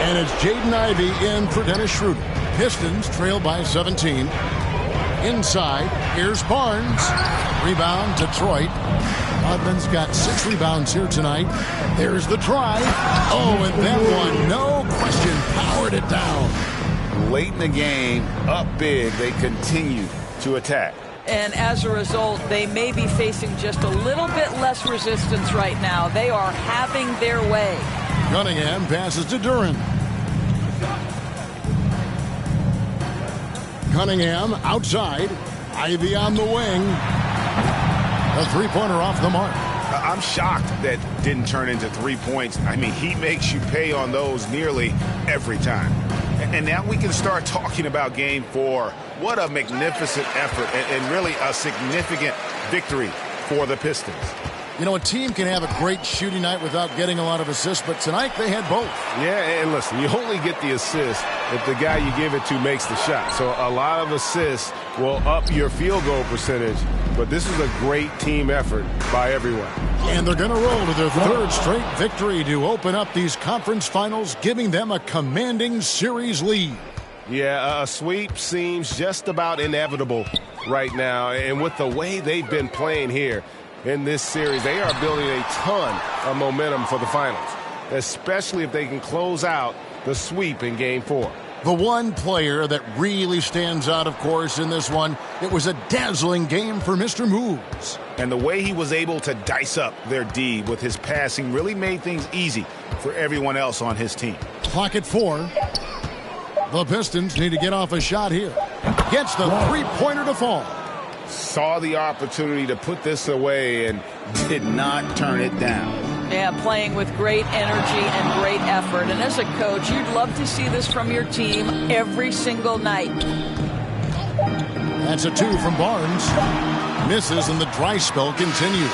And it's Jaden Ivey in for Dennis Schroeder. Pistons trail by 17. Inside, here's Barnes. Rebound, Detroit. Rodman's got 6 rebounds here tonight. There's the try. Oh, and that one, no question, powered it down. Late in the game, up big, they continue to attack. And as a result, they may be facing just a little bit less resistance right now. They are having their way. Cunningham passes to Duren. Cunningham outside. Ivy on the wing. A three-pointer off the mark. I'm shocked that didn't turn into 3 points. I mean, he makes you pay on those nearly every time. And now we can start talking about Game 4. What a magnificent effort and really a significant victory for the Pistons. You know, a team can have a great shooting night without getting a lot of assists, but tonight they had both. Yeah, and listen, you only get the assist if the guy you give it to makes the shot. So a lot of assists will up your field goal percentage, but this is a great team effort by everyone. And they're going to roll to their third straight victory to open up these conference finals, giving them a commanding series lead. Yeah, a sweep seems just about inevitable right now, and with the way they've been playing here in this series, they are building a ton of momentum for the finals, especially if they can close out the sweep in Game 4. The one player that really stands out, of course, in this one, it was a dazzling game for Mr. Moves. And the way he was able to dice up their D with his passing really made things easy for everyone else on his team. Clock at 4. The Pistons need to get off a shot here. Gets the three-pointer to fall. Saw the opportunity to put this away and did not turn it down. Yeah, playing with great energy and great effort. And as a coach, you'd love to see this from your team every single night. That's a 2 from Barnes. Misses and the dry spell continues.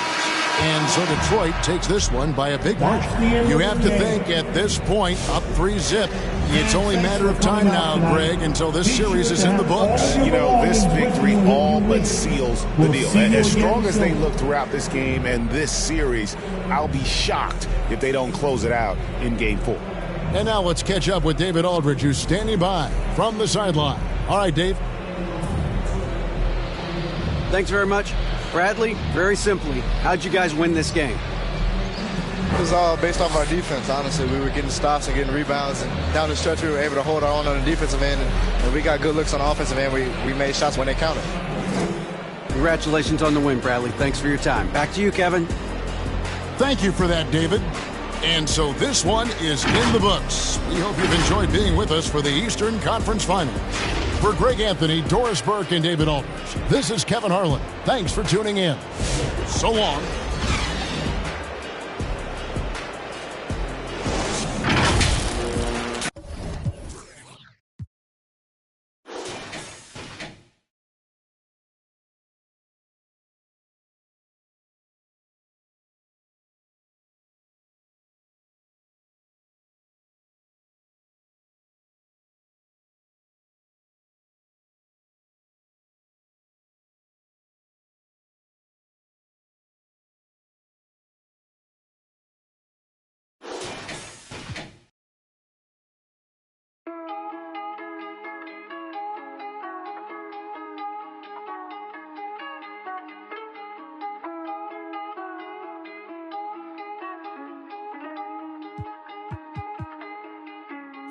And so Detroit takes this one by a big margin. You have to think at this point, up 3-zip. It's only a matter of time now, Greg, until this series is in the books. You know, this victory all but seals the deal. As strong as they look throughout this game and this series, I'll be shocked if they don't close it out in Game 4. And now let's catch up with David Aldridge, who's standing by from the sideline. All right, Dave. Thanks very much. Bradley, very simply, how'd you guys win this game? It was all based off our defense, honestly. We were getting stops and getting rebounds, and down the stretch we were able to hold our own on the defensive end, and we got good looks on the offensive end. We made shots when they counted. Congratulations on the win, Bradley. Thanks for your time. Back to you, Kevin. Thank you for that, David. And so this one is in the books. We hope you've enjoyed being with us for the Eastern Conference Finals. For Greg Anthony, Doris Burke, and David Aldridge, this is Kevin Harlan. Thanks for tuning in. So long.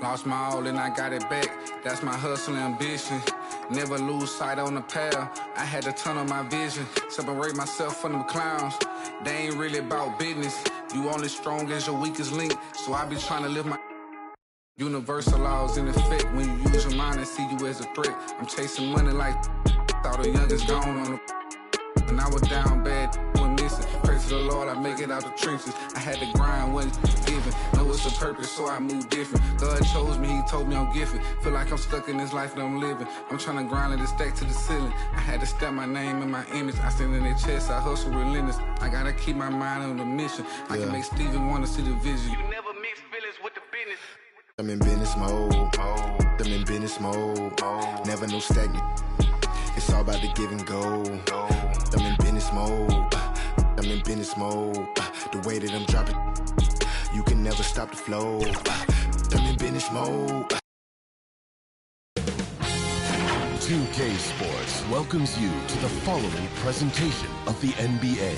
Lost my all and I got it back. That's my hustle and ambition. Never lose sight on the path. I had to tunnel my vision. Separate myself from them clowns. They ain't really about business. You only strong as your weakest link. So I be trying to live my universal laws in effect. When you use your mind and see you as a threat. I'm chasing money like thought the youngest gone on the. And I was down bad, went missing. Pray to the Lord, I make it out the trenches. I had to grind, wasn't given. Know it's a purpose, so I move different. God chose me, he told me I'm gifted. Feel like I'm stuck in this life that I'm living. I'm trying to grind and stack to the ceiling. I had to step my name and my image. I stand in their chest, I hustle relentless. I gotta keep my mind on the mission. I can make Steven wanna see the vision. You never mix feelings with the business. I'm in business mode. I'm in business mode. Never no stagnant. It's all about the give and go. I'm in business mode. I'm in business mode. The way that I'm dropping, you can never stop the flow. I'm in business mode. 2K Sports welcomes you to the following presentation of the NBA.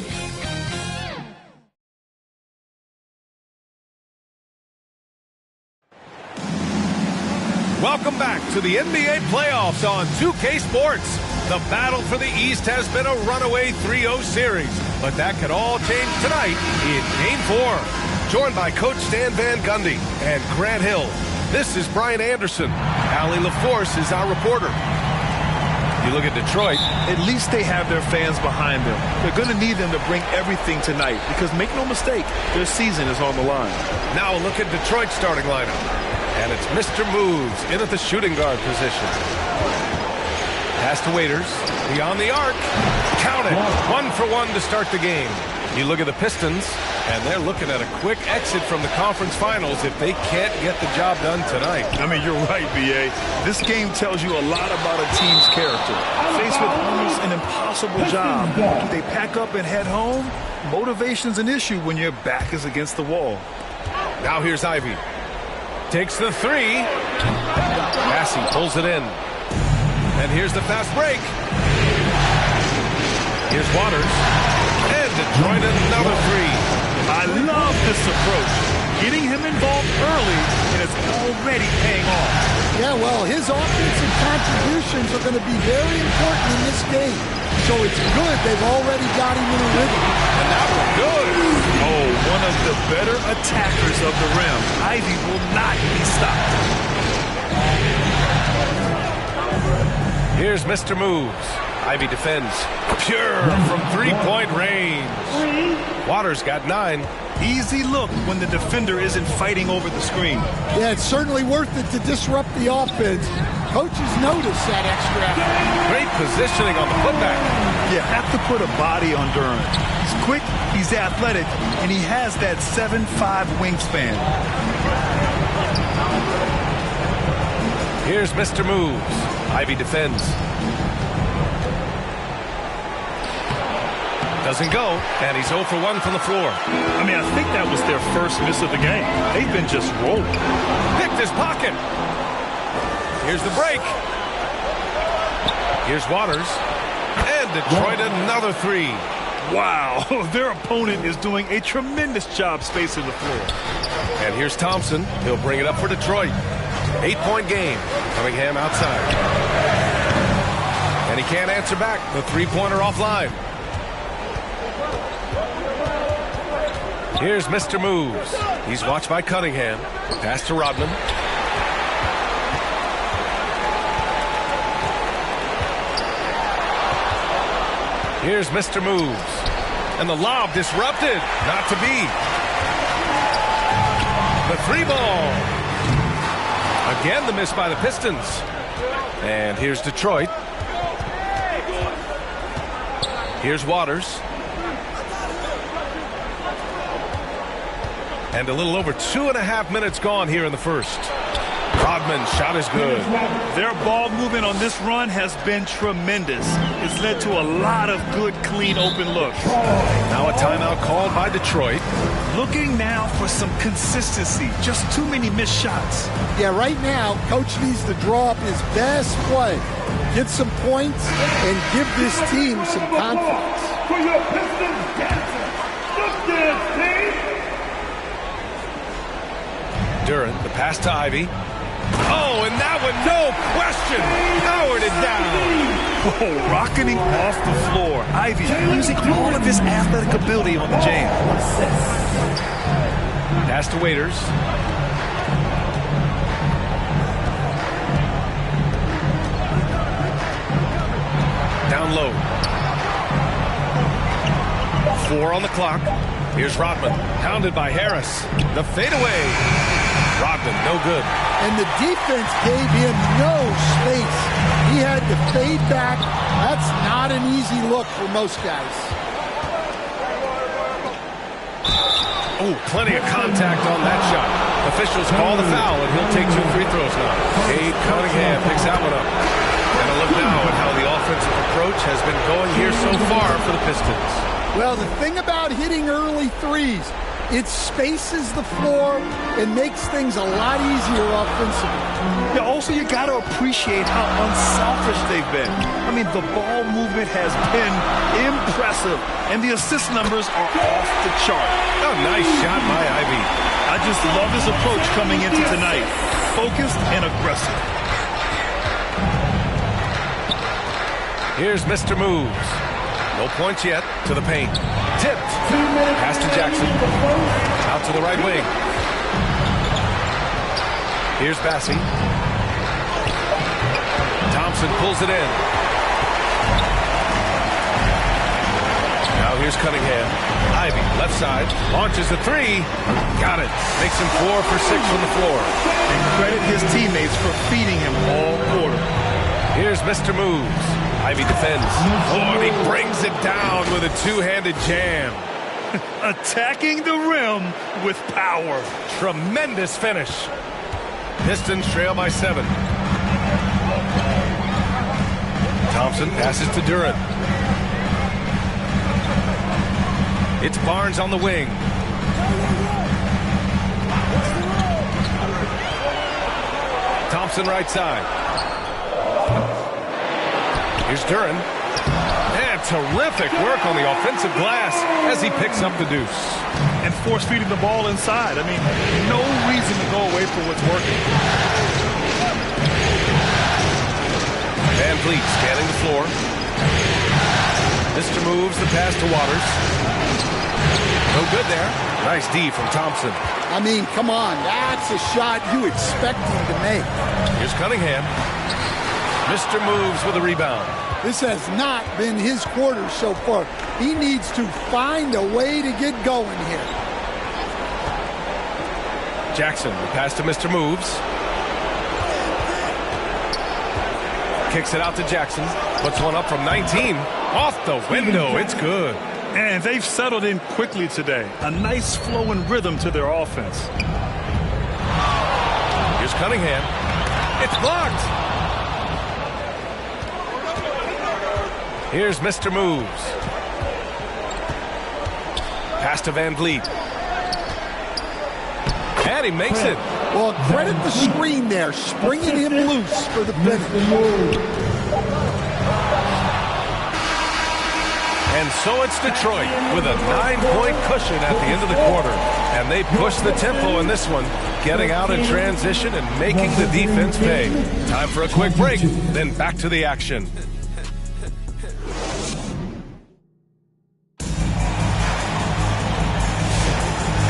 Welcome back to the NBA playoffs on 2K Sports. The battle for the East has been a runaway 3-0 series, but that could all change tonight in Game 4. Joined by Coach Stan Van Gundy and Grant Hill, this is Brian Anderson. Allie LaForce is our reporter. You look at Detroit. At least they have their fans behind them. They're going to need them to bring everything tonight because, make no mistake, their season is on the line. Now look at Detroit's starting lineup. And it's Mr. Moves in at the shooting guard position. Pass to Waiters. Beyond the arc. Count it. 1 for 1 to start the game. You look at the Pistons, and they're looking at a quick exit from the conference finals if they can't get the job done tonight. I mean, you're right, B.A. This game tells you a lot about a team's character. Faced with almost an impossible job, they pack up and head home. Motivation's an issue when your back is against the wall. Now here's Ivy. Takes the 3. Massey pulls it in. And here's the fast break. Here's Waters. And Detroit another 3. I love this approach. Getting him involved early, and it's already paying off. Yeah, well, his offensive contributions are going to be very important in this game. So it's good they've already got him in a rhythm. And that was good. Oh, one of the better attackers of the rim. Ivy will not be stopped. Here's Mr. Moves. Ivy defends. Pure from three-point range. Waters got 9. Easy look when the defender isn't fighting over the screen. Yeah, it's certainly worth it to disrupt the offense. Coaches notice that extra effort. Great positioning on the putback. You have to put a body on Duran. He's quick, he's athletic, and he has that 7'5" wingspan. Here's Mr. Moves. Ivy defends. Doesn't go, and he's 0 for 1 from the floor. I mean, I think that was their first miss of the game. They've been just rolling. Picked his pocket. Here's the break. Here's Waters. And Detroit another 3. Wow, their opponent is doing a tremendous job spacing the floor. And here's Thompson. He'll bring it up for Detroit. 8-point game. Cunningham outside. And he can't answer back. The three-pointer offline. Here's Mr. Moves. He's watched by Cunningham. Pass to Rodman. Here's Mr. Moves. And the lob disrupted. Not to be. The 3-ball. Again, the miss by the Pistons. And here's Detroit. Here's Waters. And a little over 2.5 minutes gone here in the first. Rodman's shot is good. Their ball movement on this run has been tremendous. It's led to a lot of good, clean, open looks. Now a timeout called by Detroit. Looking now for some consistency. Just too many missed shots. Yeah, right now, Coach needs to draw up his best play, get some points, and give this team some confidence. For your Pistons dancing, just dance, team. Duran, the pass to Ivy. Oh, and that one, no question, powered it down. Oh, rocketing off the floor. Ivy using all of his athletic ability on the jam. Pass to Waiters. Down low. 4 on the clock. Here's Rodman, pounded by Harris. The fadeaway. Rodman, no good. And the defense gave him no space. He had to fade back. That's not an easy look for most guys. Oh, plenty of contact on that shot. Officials call the foul, and he'll take 2 free throws now. Cade Cunningham picks that one up. And a look now at how the offensive approach has been going here so far for the Pistons. Well, the thing about hitting early threes, it spaces the floor and makes things a lot easier offensively. Yeah, also, you got to appreciate how unselfish they've been. I mean, the ball movement has been impressive, and the assist numbers are off the chart. Oh, nice shot by Ivy. I just love his approach coming into tonight. Focused and aggressive. Here's Mr. Moves. No points yet to the paint. Tipped. Pass to Jackson. Out to the right wing. Here's Bassie. Thompson pulls it in. Now here's Cunningham. Ivy, left side. Launches the 3. Got it. Makes him 4 for 6 from the floor. And credit his teammates for feeding him all quarter. Here's Mr. Moves. Ivy defends. Oh, and he brings it down with a 2-handed jam. Attacking the rim with power. Tremendous finish. Pistons trail by 7. Thompson passes to Durant. It's Barnes on the wing. Thompson right side. Here's Duran. And terrific work on the offensive glass as he picks up the deuce. And force feeding the ball inside. I mean, no reason to go away from what's working. Van Vliet scanning the floor. Mr. Moves the pass to Waters. No good there. Nice D from Thompson. I mean, come on. That's a shot you expect him to make. Here's Cunningham. Mr. Moves with a rebound. This has not been his quarter so far. He needs to find a way to get going here. Jackson, the pass to Mr. Moves. Kicks it out to Jackson. Puts one up from 19. Off the window. It's good. And they've settled in quickly today. A nice flow and rhythm to their offense. Here's Cunningham. It's blocked. Here's Mr. Moves. Pass to Van Vliet. And he makes it. Well, credit the screen there, springing him loose for the finish. And so it's Detroit with a 9-point cushion at the end of the quarter. And they push the tempo in this one, getting out in transition and making the defense pay. Time for a quick break, then back to the action.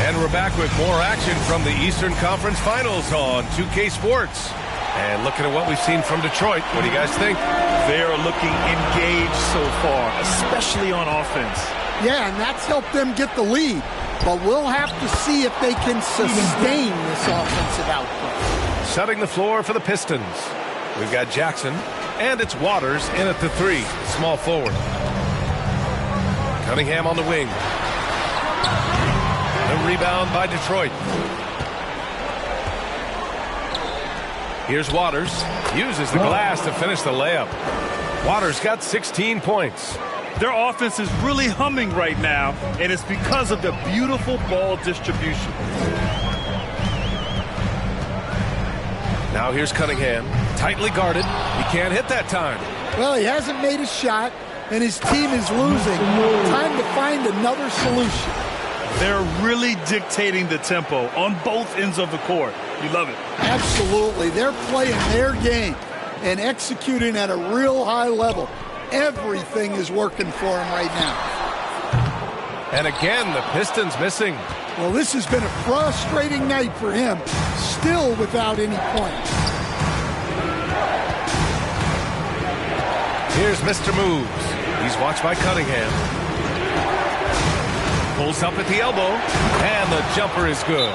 And we're back with more action from the Eastern Conference Finals on 2K Sports. And looking at what we've seen from Detroit, what do you guys think? They're looking engaged so far, especially on offense. Yeah, and that's helped them get the lead. But we'll have to see if they can sustain this offensive output. Setting the floor for the Pistons. We've got Jackson, and it's Waters in at the 3, small forward. Cunningham on the wing. The rebound by Detroit. Here's Waters. Uses the glass to finish the layup. Waters got 16 points. Their offense is really humming right now, and it's because of the beautiful ball distribution. Now here's Cunningham. Tightly guarded. He can't hit that time. Well, he hasn't made a shot, and his team is losing. Time to find another solution. They're really dictating the tempo on both ends of the court. You love it. Absolutely. They're playing their game and executing at a real high level. Everything is working for them right now. And again, the Pistons missing. Well, this has been a frustrating night for him, still without any points. Here's Mr. Moves. He's watched by Cunningham. Pulls up at the elbow, and the jumper is good.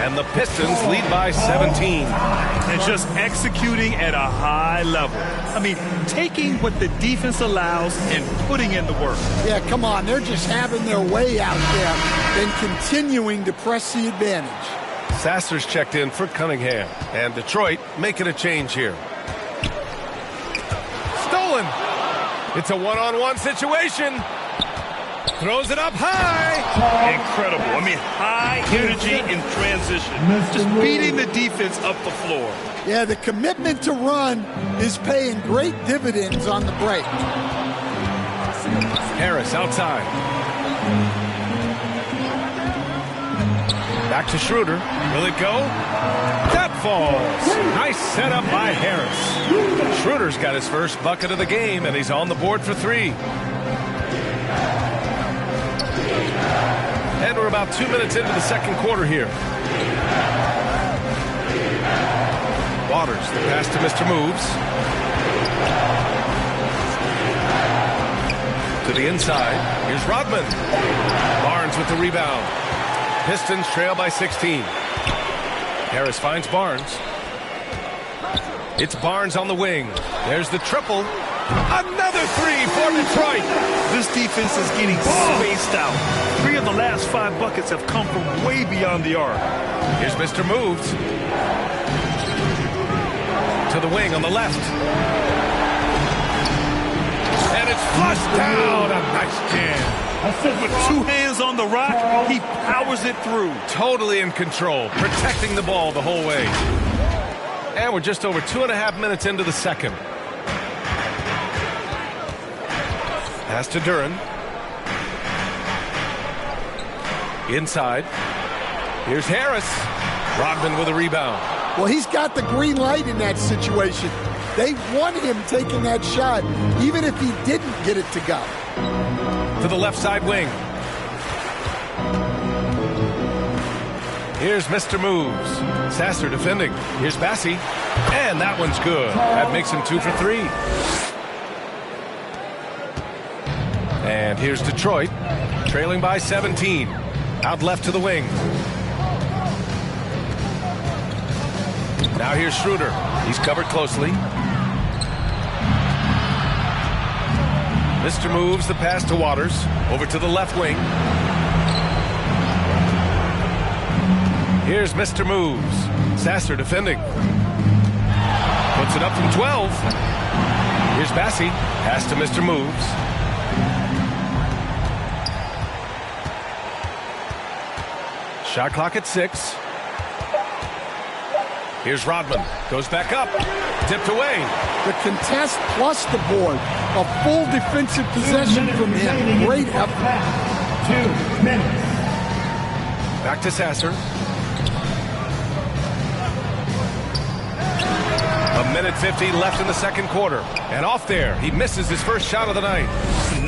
And the Pistons lead by 17. And just executing at a high level. I mean, taking what the defense allows and putting in the work. Yeah, come on. They're just having their way out there and continuing to press the advantage. Sasser's checked in for Cunningham. And Detroit making a change here. Stolen. It's a one-on-one situation. Throws it up high. Incredible. I mean, high energy in transition. Just beating the defense up the floor. Yeah, the commitment to run is paying great dividends on the break. Harris outside. Back to Schroeder. Will it go? That falls. Nice setup by Harris. Schroeder's got his first bucket of the game, and he's on the board for 3. And we're about 2 minutes into the second quarter here. Waters, the pass to Mr. Moves. To the inside. Here's Rodman. Barnes with the rebound. Pistons trail by 16. Harris finds Barnes. It's Barnes on the wing. There's the triple. Another 3 for Detroit. This defense is getting spaced out. 3 of the last 5 buckets have come from way beyond the arc. Here's Mr. Moves. To the wing on the left. And it's flushed down. A nice jam. With 2 hands on the rock, he powers it through. Totally in control, protecting the ball the whole way. And we're just over 2.5 minutes into the second. Pass to Duren. Inside. Here's Harris. Rodman with a rebound. Well, he's got the green light in that situation. They want him taking that shot, even if he didn't get it to go. To the left side wing. Here's Mr. Moves. Sasser defending. Here's Bassi. And that one's good. That makes him 2 for 3. And here's Detroit, trailing by 17. Out left to the wing. Now here's Schroeder. He's covered closely. Mr. Moves the pass to Waters. Over to the left wing. Here's Mr. Moves. Sasser defending. Puts it up from 12. Here's Bassi. Pass to Mr. Moves. Shot clock at 6. Here's Rodman. Goes back up. Tipped away. The contest plus the board. A full defensive possession from him. Great effort. 2 minutes. Back to Sasser. A minute 50 left in the second quarter. And off there, he misses his first shot of the night.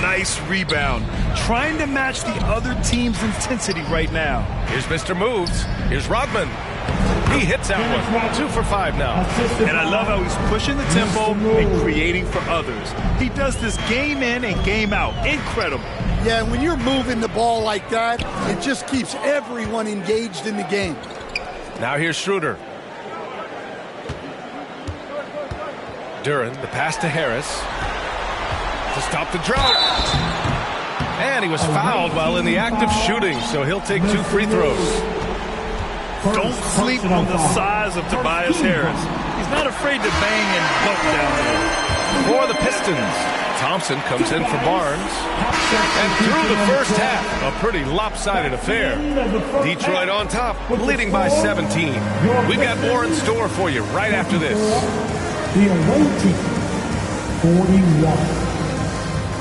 Nice rebound. Trying to match the other team's intensity right now. Here's Mr. Moves. Here's Rodman. He hits that one. 2 for 5 now. And I love how he's pushing the tempo and creating for others. He does this game in and game out. Incredible. Yeah, when you're moving the ball like that, it just keeps everyone engaged in the game. Now here's Schroeder. Duren, the pass to Harris. To stop the drought. And he was fouled while in the act of shooting, so he'll take 2 free throws. Don't sleep on the size of Tobias Harris. He's not afraid to bang and buck down there. For the Pistons, Thompson comes in for Barnes. And through the first half, a pretty lopsided affair. Detroit on top, leading by 17. We've got more in store for you right after this. The away team, 41.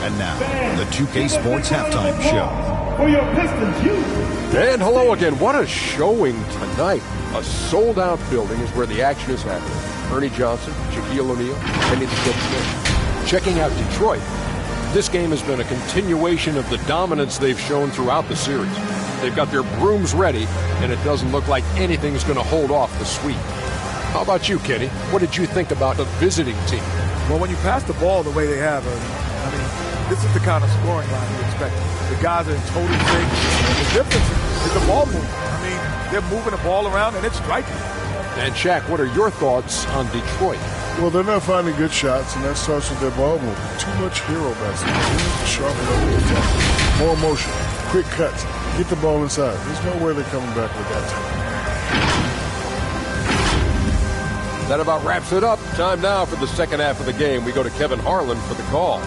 And now, the 2K Sports Halftime Show. For your Pistons, Houston. And hello again. What a showing tonight. A sold-out building is where the action is happening. Ernie Johnson, Shaquille O'Neal, Kenny the Kid Smith. Checking out Detroit. This game has been a continuation of the dominance they've shown throughout the series. They've got their brooms ready, and it doesn't look like anything's going to hold off the sweep. How about you, Kenny? What did you think about the visiting team? Well, when you pass the ball the way they have, I mean, this is the kind of scoring line you expect. The guys are in total sync. The difference is the ball movement. I mean, they're moving the ball around, and it's striking. And, Shaq, what are your thoughts on Detroit? Well, they're not finding good shots, and that starts with their ball movement. Too much hero basketball. They need to sharpen up the attack. More motion, quick cuts, get the ball inside. There's no way they're coming back with that time. That about wraps it up. Time now for the second half of the game. We go to Kevin Harlan for the call.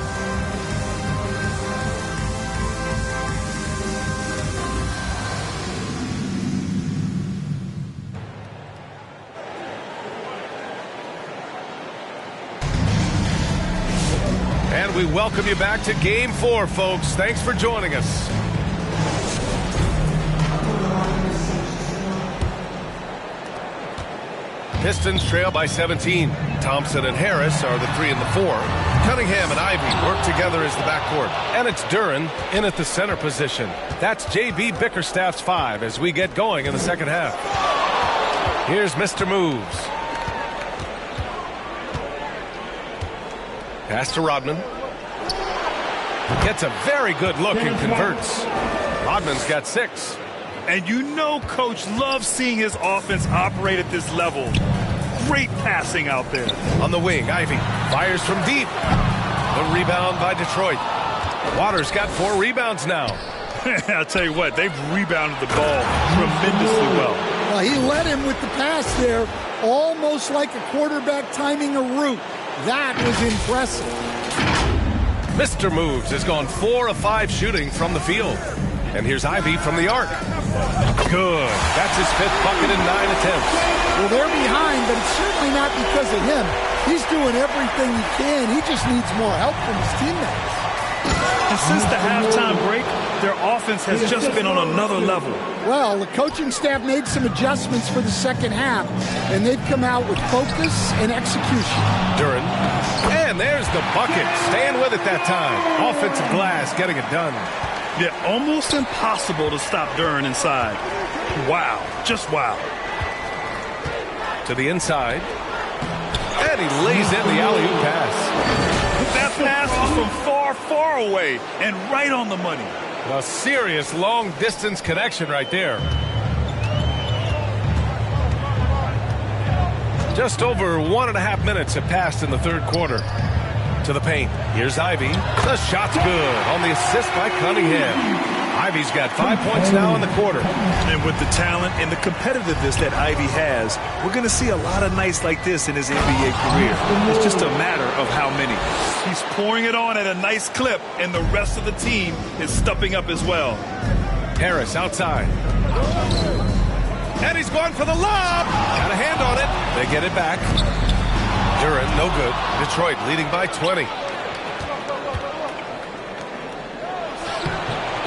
And we welcome you back to Game 4, folks. Thanks for joining us. Pistons trail by 17. Thompson and Harris are the 3 and the 4. Cunningham and Ivy work together as the backcourt. And it's Duren in at the center position. That's J.B. Bickerstaff's 5 as we get going in the second half. Here's Mr. Moves. Pass to Rodman. Gets a very good look and converts. Rodman's got 6. And you know Coach loves seeing his offense operate at this level. Great passing out there. On the wing, Ivy fires from deep. The rebound by Detroit. Waters got 4 rebounds now. I'll tell you what, they've rebounded the ball tremendously well. Well, he led him with the pass there, almost like a quarterback timing a route. That was impressive. Mr. Moves has gone 4 of 5 shooting from the field. And here's Ivy from the arc. Good. That's his 5th bucket in 9 attempts. Well, they're behind, but it's certainly not because of him. He's doing everything he can. He just needs more help from his teammates. And since the halftime break, their offense has just been on another level. Well, the coaching staff made some adjustments for the second half, and they've come out with focus and execution. Duren. And there's the bucket. Staying with it that time. Offensive glass getting it done. Yeah, almost impossible to stop Duren inside. Wow. Just wow. To the inside. And he lays in the alley-oop pass. That pass was from far, far away and right on the money. A serious long-distance connection right there. Just over 1.5 minutes have passed in the third quarter. To the paint. Here's Ivy. The shot's good on the assist by Cunningham. Ivy's got 5 points now in the quarter. And with the talent and the competitiveness that Ivy has, we're going to see a lot of nights like this in his NBA career. It's just a matter of how many. He's pouring it on at a nice clip, and the rest of the team is stepping up as well. Harris outside. And he's going for the lob. Got a hand on it. They get it back. Duren, no good. Detroit leading by 20.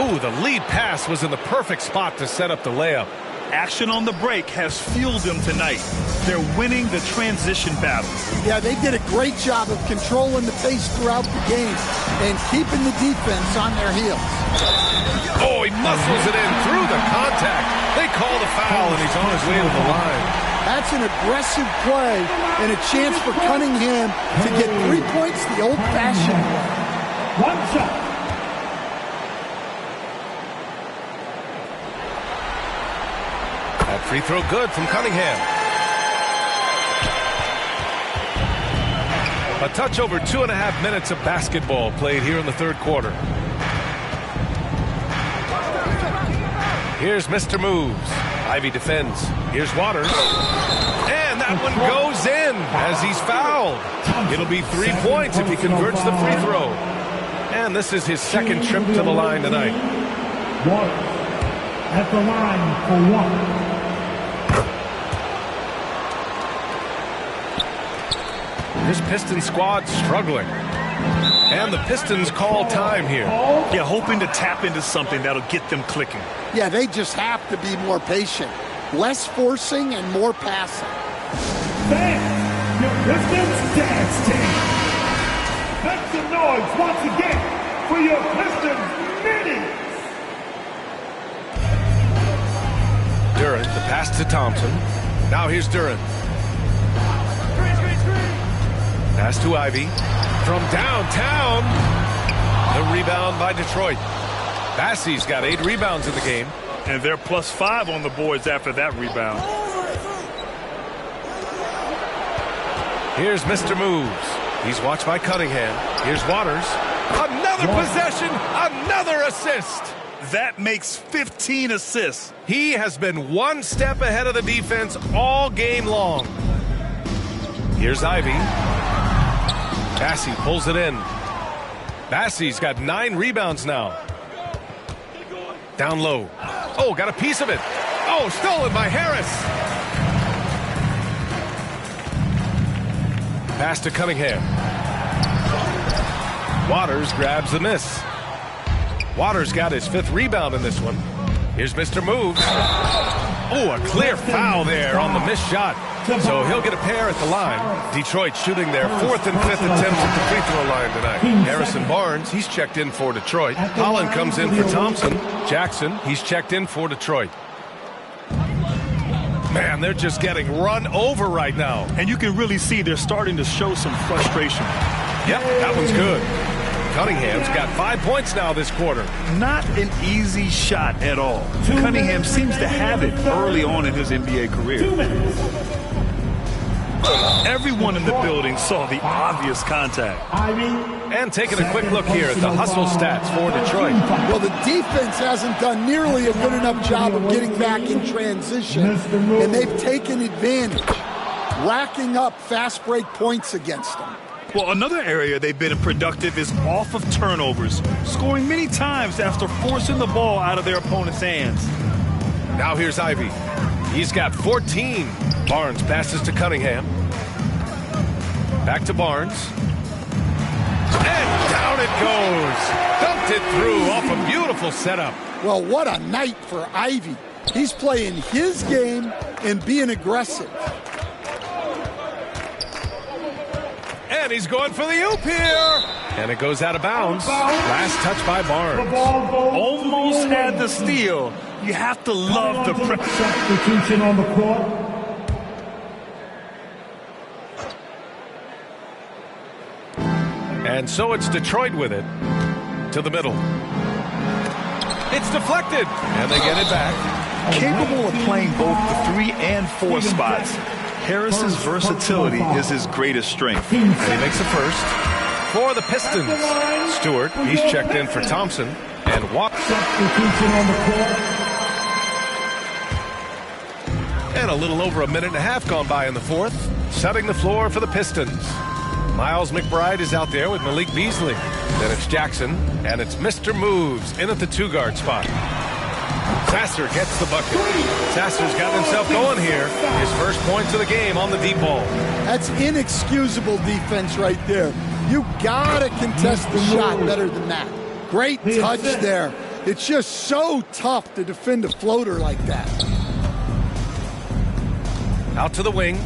Ooh, the lead pass was in the perfect spot to set up the layup. Action on the break has fueled them tonight. They're winning the transition battle. Yeah, they did a great job of controlling the pace throughout the game and keeping the defense on their heels. Oh, he muscles it in through the contact. They call the foul, and he's on his way to the line. That's an aggressive play and a chance for Cunningham to get 3 points the old-fashioned way. One shot. That free throw good from Cunningham. A touch over 2.5 minutes of basketball played here in the third quarter. Here's Mr. Moves. Ivy defends. Here's Waters. And that one goes in as he's fouled. It'll be 3 points if he converts the free throw. And this is his second trip to the line tonight. Waters at the line for 1. This Pistons squad struggling. And the Pistons call time here. Yeah, hoping to tap into something that'll get them clicking. Yeah, they just have to be more patient. Less forcing and more passing. Fans, your Pistons dance team. Make some noise once again for your Pistons minis. Durant, the pass to Thompson. Now here's Durant. Pass to Ivy. From downtown. The rebound by Detroit. Bassey's got 8 rebounds in the game. And they're +5 on the boards after that rebound. Here's Mr. Moves. He's watched by Cunningham. Here's Waters. Another possession. Another assist. That makes 15 assists. He has been one step ahead of the defense all game long. Here's Ivy. Bassey pulls it in. Bassey's got 9 rebounds now. Down low. Oh, got a piece of it. Oh, stolen by Harris. Pass to Cunningham. Waters grabs the miss. Waters got his 5th rebound in this one. Here's Mr. Moves. Oh, a clear foul there on the missed shot. So he'll get a pair at the line. Detroit shooting their 4th and 5th attempts at the free throw line tonight. Harrison Barnes, he's checked in for Detroit. Holland comes in for Thompson. Jackson, he's checked in for Detroit. Man, they're just getting run over right now. And you can really see they're starting to show some frustration. Yep, that one's good. Cunningham's got 5 points now this quarter. Not an easy shot at all. Cunningham seems to have it early on in his NBA career. Everyone in the building saw the obvious contact. And taking a quick look here at the hustle stats for Detroit. Well, the defense hasn't done nearly a good enough job of getting back in transition, and they've taken advantage, racking up fast break points against them. Well, another area they've been productive is off of turnovers, scoring many times after forcing the ball out of their opponent's hands. Now here's Ivy. He's got 14. Barnes passes to Cunningham. Back to Barnes. And down it goes. Dumped it through off a beautiful setup. Well, what a night for Ivy. He's playing his game and being aggressive. And he's going for the oop here. And it goes out of bounds. Last touch by Barnes. Almost had the steal. You have to love the substitution on the court. And so it's Detroit with it. To the middle. It's deflected. And they get it back. Capable of playing both the 3 and 4 spots. Harris's versatility is his greatest strength. And he makes a first for the Pistons. Stewart, he's checked in for Thompson. And Substitution on the court. And a little over a minute and a half gone by in the 4th. Setting the floor for the Pistons. Miles McBride is out there with Malik Beasley. Then it's Jackson, and it's Mr. Moves in at the 2-guard spot. Sasser gets the bucket. Sasser's got himself going here. His first points of the game on the deep ball. That's inexcusable defense right there. You gotta contest the shot better than that. Great touch there. It's just so tough to defend a floater like that. Out to the wing.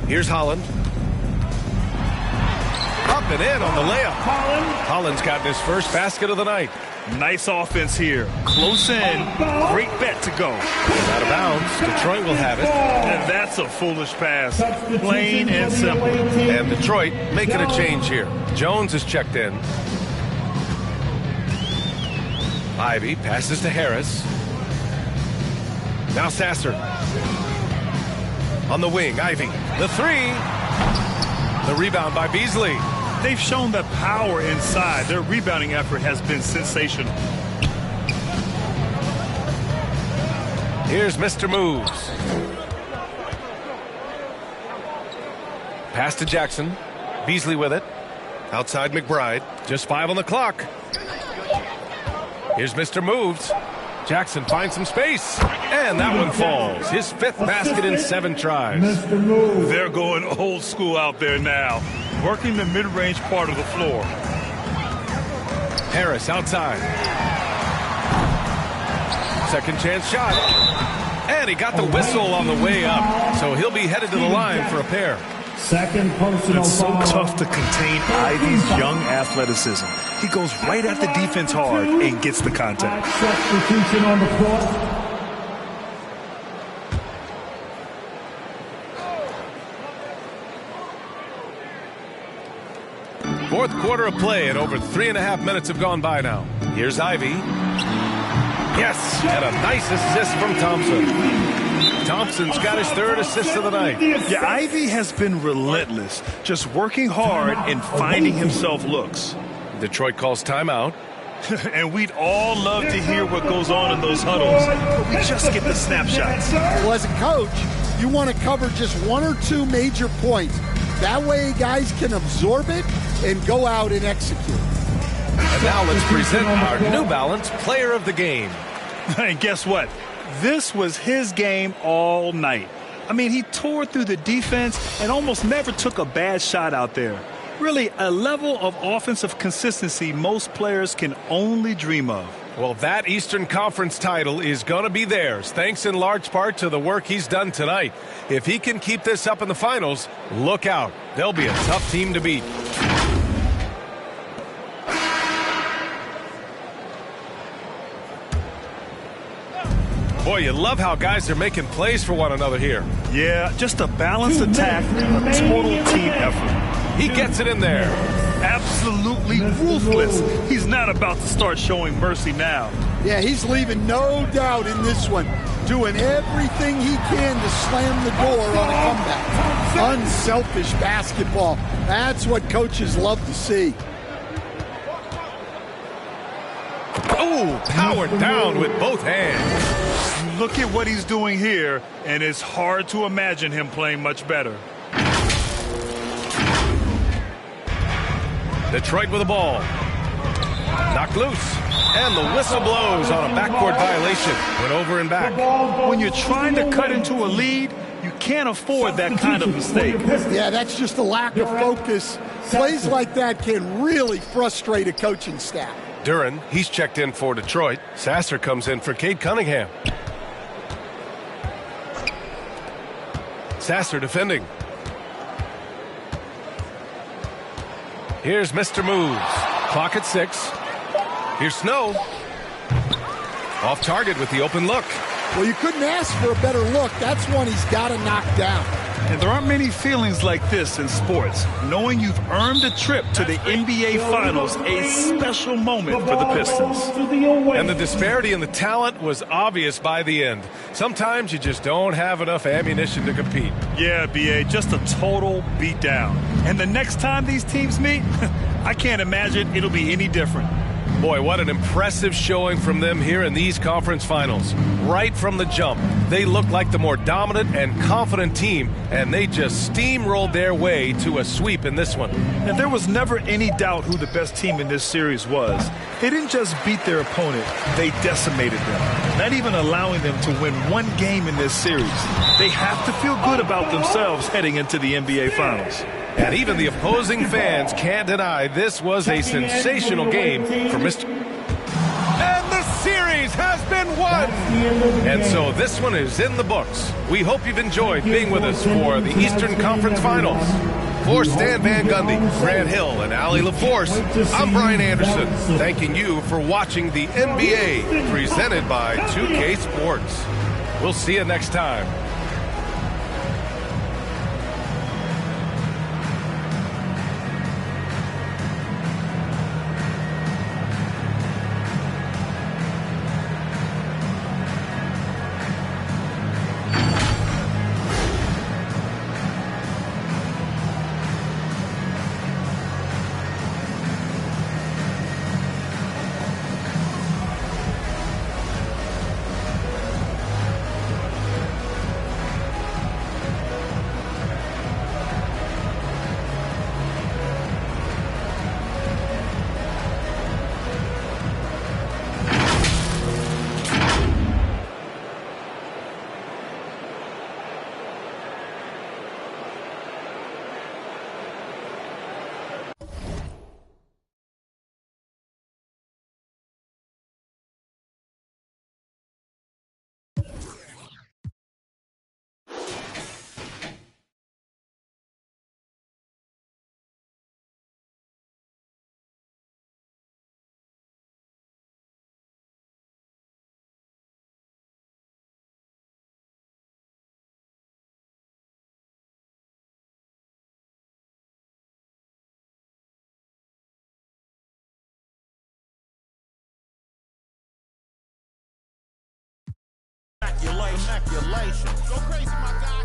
Here's Holland. Up and in on the layup. Holland's gotten his first basket of the night. Nice offense here. Close in. Great bet to go. Out of bounds. Detroit will have it. And that's a foolish pass. Plain and simple. And Detroit making a change here. Jones is checked in. Ivy passes to Harris. Now Sasser. On the wing, Ivy. The 3. The rebound by Beasley. They've shown the power inside. Their rebounding effort has been sensational. Here's Mr. Moves. Pass to Jackson. Beasley with it. Outside McBride. Just 5 on the clock. Here's Mr. Moves. Jackson finds some space. And that one falls. His 5th basket in 7 tries. They're going old school out there now. Working the mid-range part of the floor. Harris outside. Second chance shot. And he got the whistle on the way up. So he'll be headed to the line for a pair. Second personal It's so foul. tough to contain Ivy's young athleticism. He goes right at the defense hard and gets the contact. Substitution on the court. Fourth quarter of play, and over 3.5 minutes have gone by now. Here's Ivy. Yes, and a nice assist from Thompson. Thompson's got his third assist of the night. Yeah, Ivy has been relentless, just working hard and finding himself looks. Detroit calls timeout. And we'd all love to hear what goes on in those huddles, but we just get the snapshots. Well, as a coach, you want to cover just one or two major points. That way guys can absorb it and go out and execute. And now let's present our New Balance Player of the Game. And guess what? This was his game all night. I mean, he tore through the defense and almost never took a bad shot out there. Really, a level of offensive consistency most players can only dream of. Well, that Eastern Conference title is going to be theirs, thanks in large part to the work he's done tonight. If he can keep this up in the finals, look out. They'll be a tough team to beat. Boy, you love how guys are making plays for one another here. Yeah, just a balanced attack, a total team effort. He gets it in there. Absolutely ruthless. He's not about to start showing mercy now. Yeah, he's leaving no doubt in this one, doing everything he can to slam the door on a comeback. Unselfish basketball. That's what coaches love to see. Oh, powered down with both hands. Look at what he's doing here, and it's hard to imagine him playing much better. Detroit with the ball. Knocked loose. And the whistle blows on a backcourt violation. Went over and back. When you're trying to cut into a lead, you can't afford that kind of mistake. Yeah, that's just a lack of focus. Plays like that can really frustrate a coaching staff. Duren, he's checked in for Detroit. Sasser comes in for Cade Cunningham. Sasser defending. Here's Mr. Moves. Clock at 6. Here's Snow. Off target with the open look. Well, you couldn't ask for a better look. That's one he's got to knock down. And there aren't many feelings like this in sports. Knowing you've earned a trip to the NBA Finals, a special moment for the Pistons. And the disparity in the talent was obvious by the end. Sometimes you just don't have enough ammunition to compete. Yeah, B.A., just a total beatdown. And the next time these teams meet, I can't imagine it'll be any different. Boy, what an impressive showing from them here in these conference finals. Right from the jump, they looked like the more dominant and confident team, and they just steamrolled their way to a sweep in this one. And there was never any doubt who the best team in this series was. They didn't just beat their opponent, they decimated them, not even allowing them to win one game in this series. They have to feel good about themselves heading into the NBA Finals. And even the opposing fans can't deny this was a sensational game for Mr. And the series has been won! And so this one is in the books. We hope you've enjoyed being with us for the Eastern Conference Finals. For Stan Van Gundy, Grant Hill, and Allie LaForce, I'm Brian Anderson, thanking you for watching the NBA presented by 2K Sports. We'll see you next time. Congratulations. Go crazy, my guy.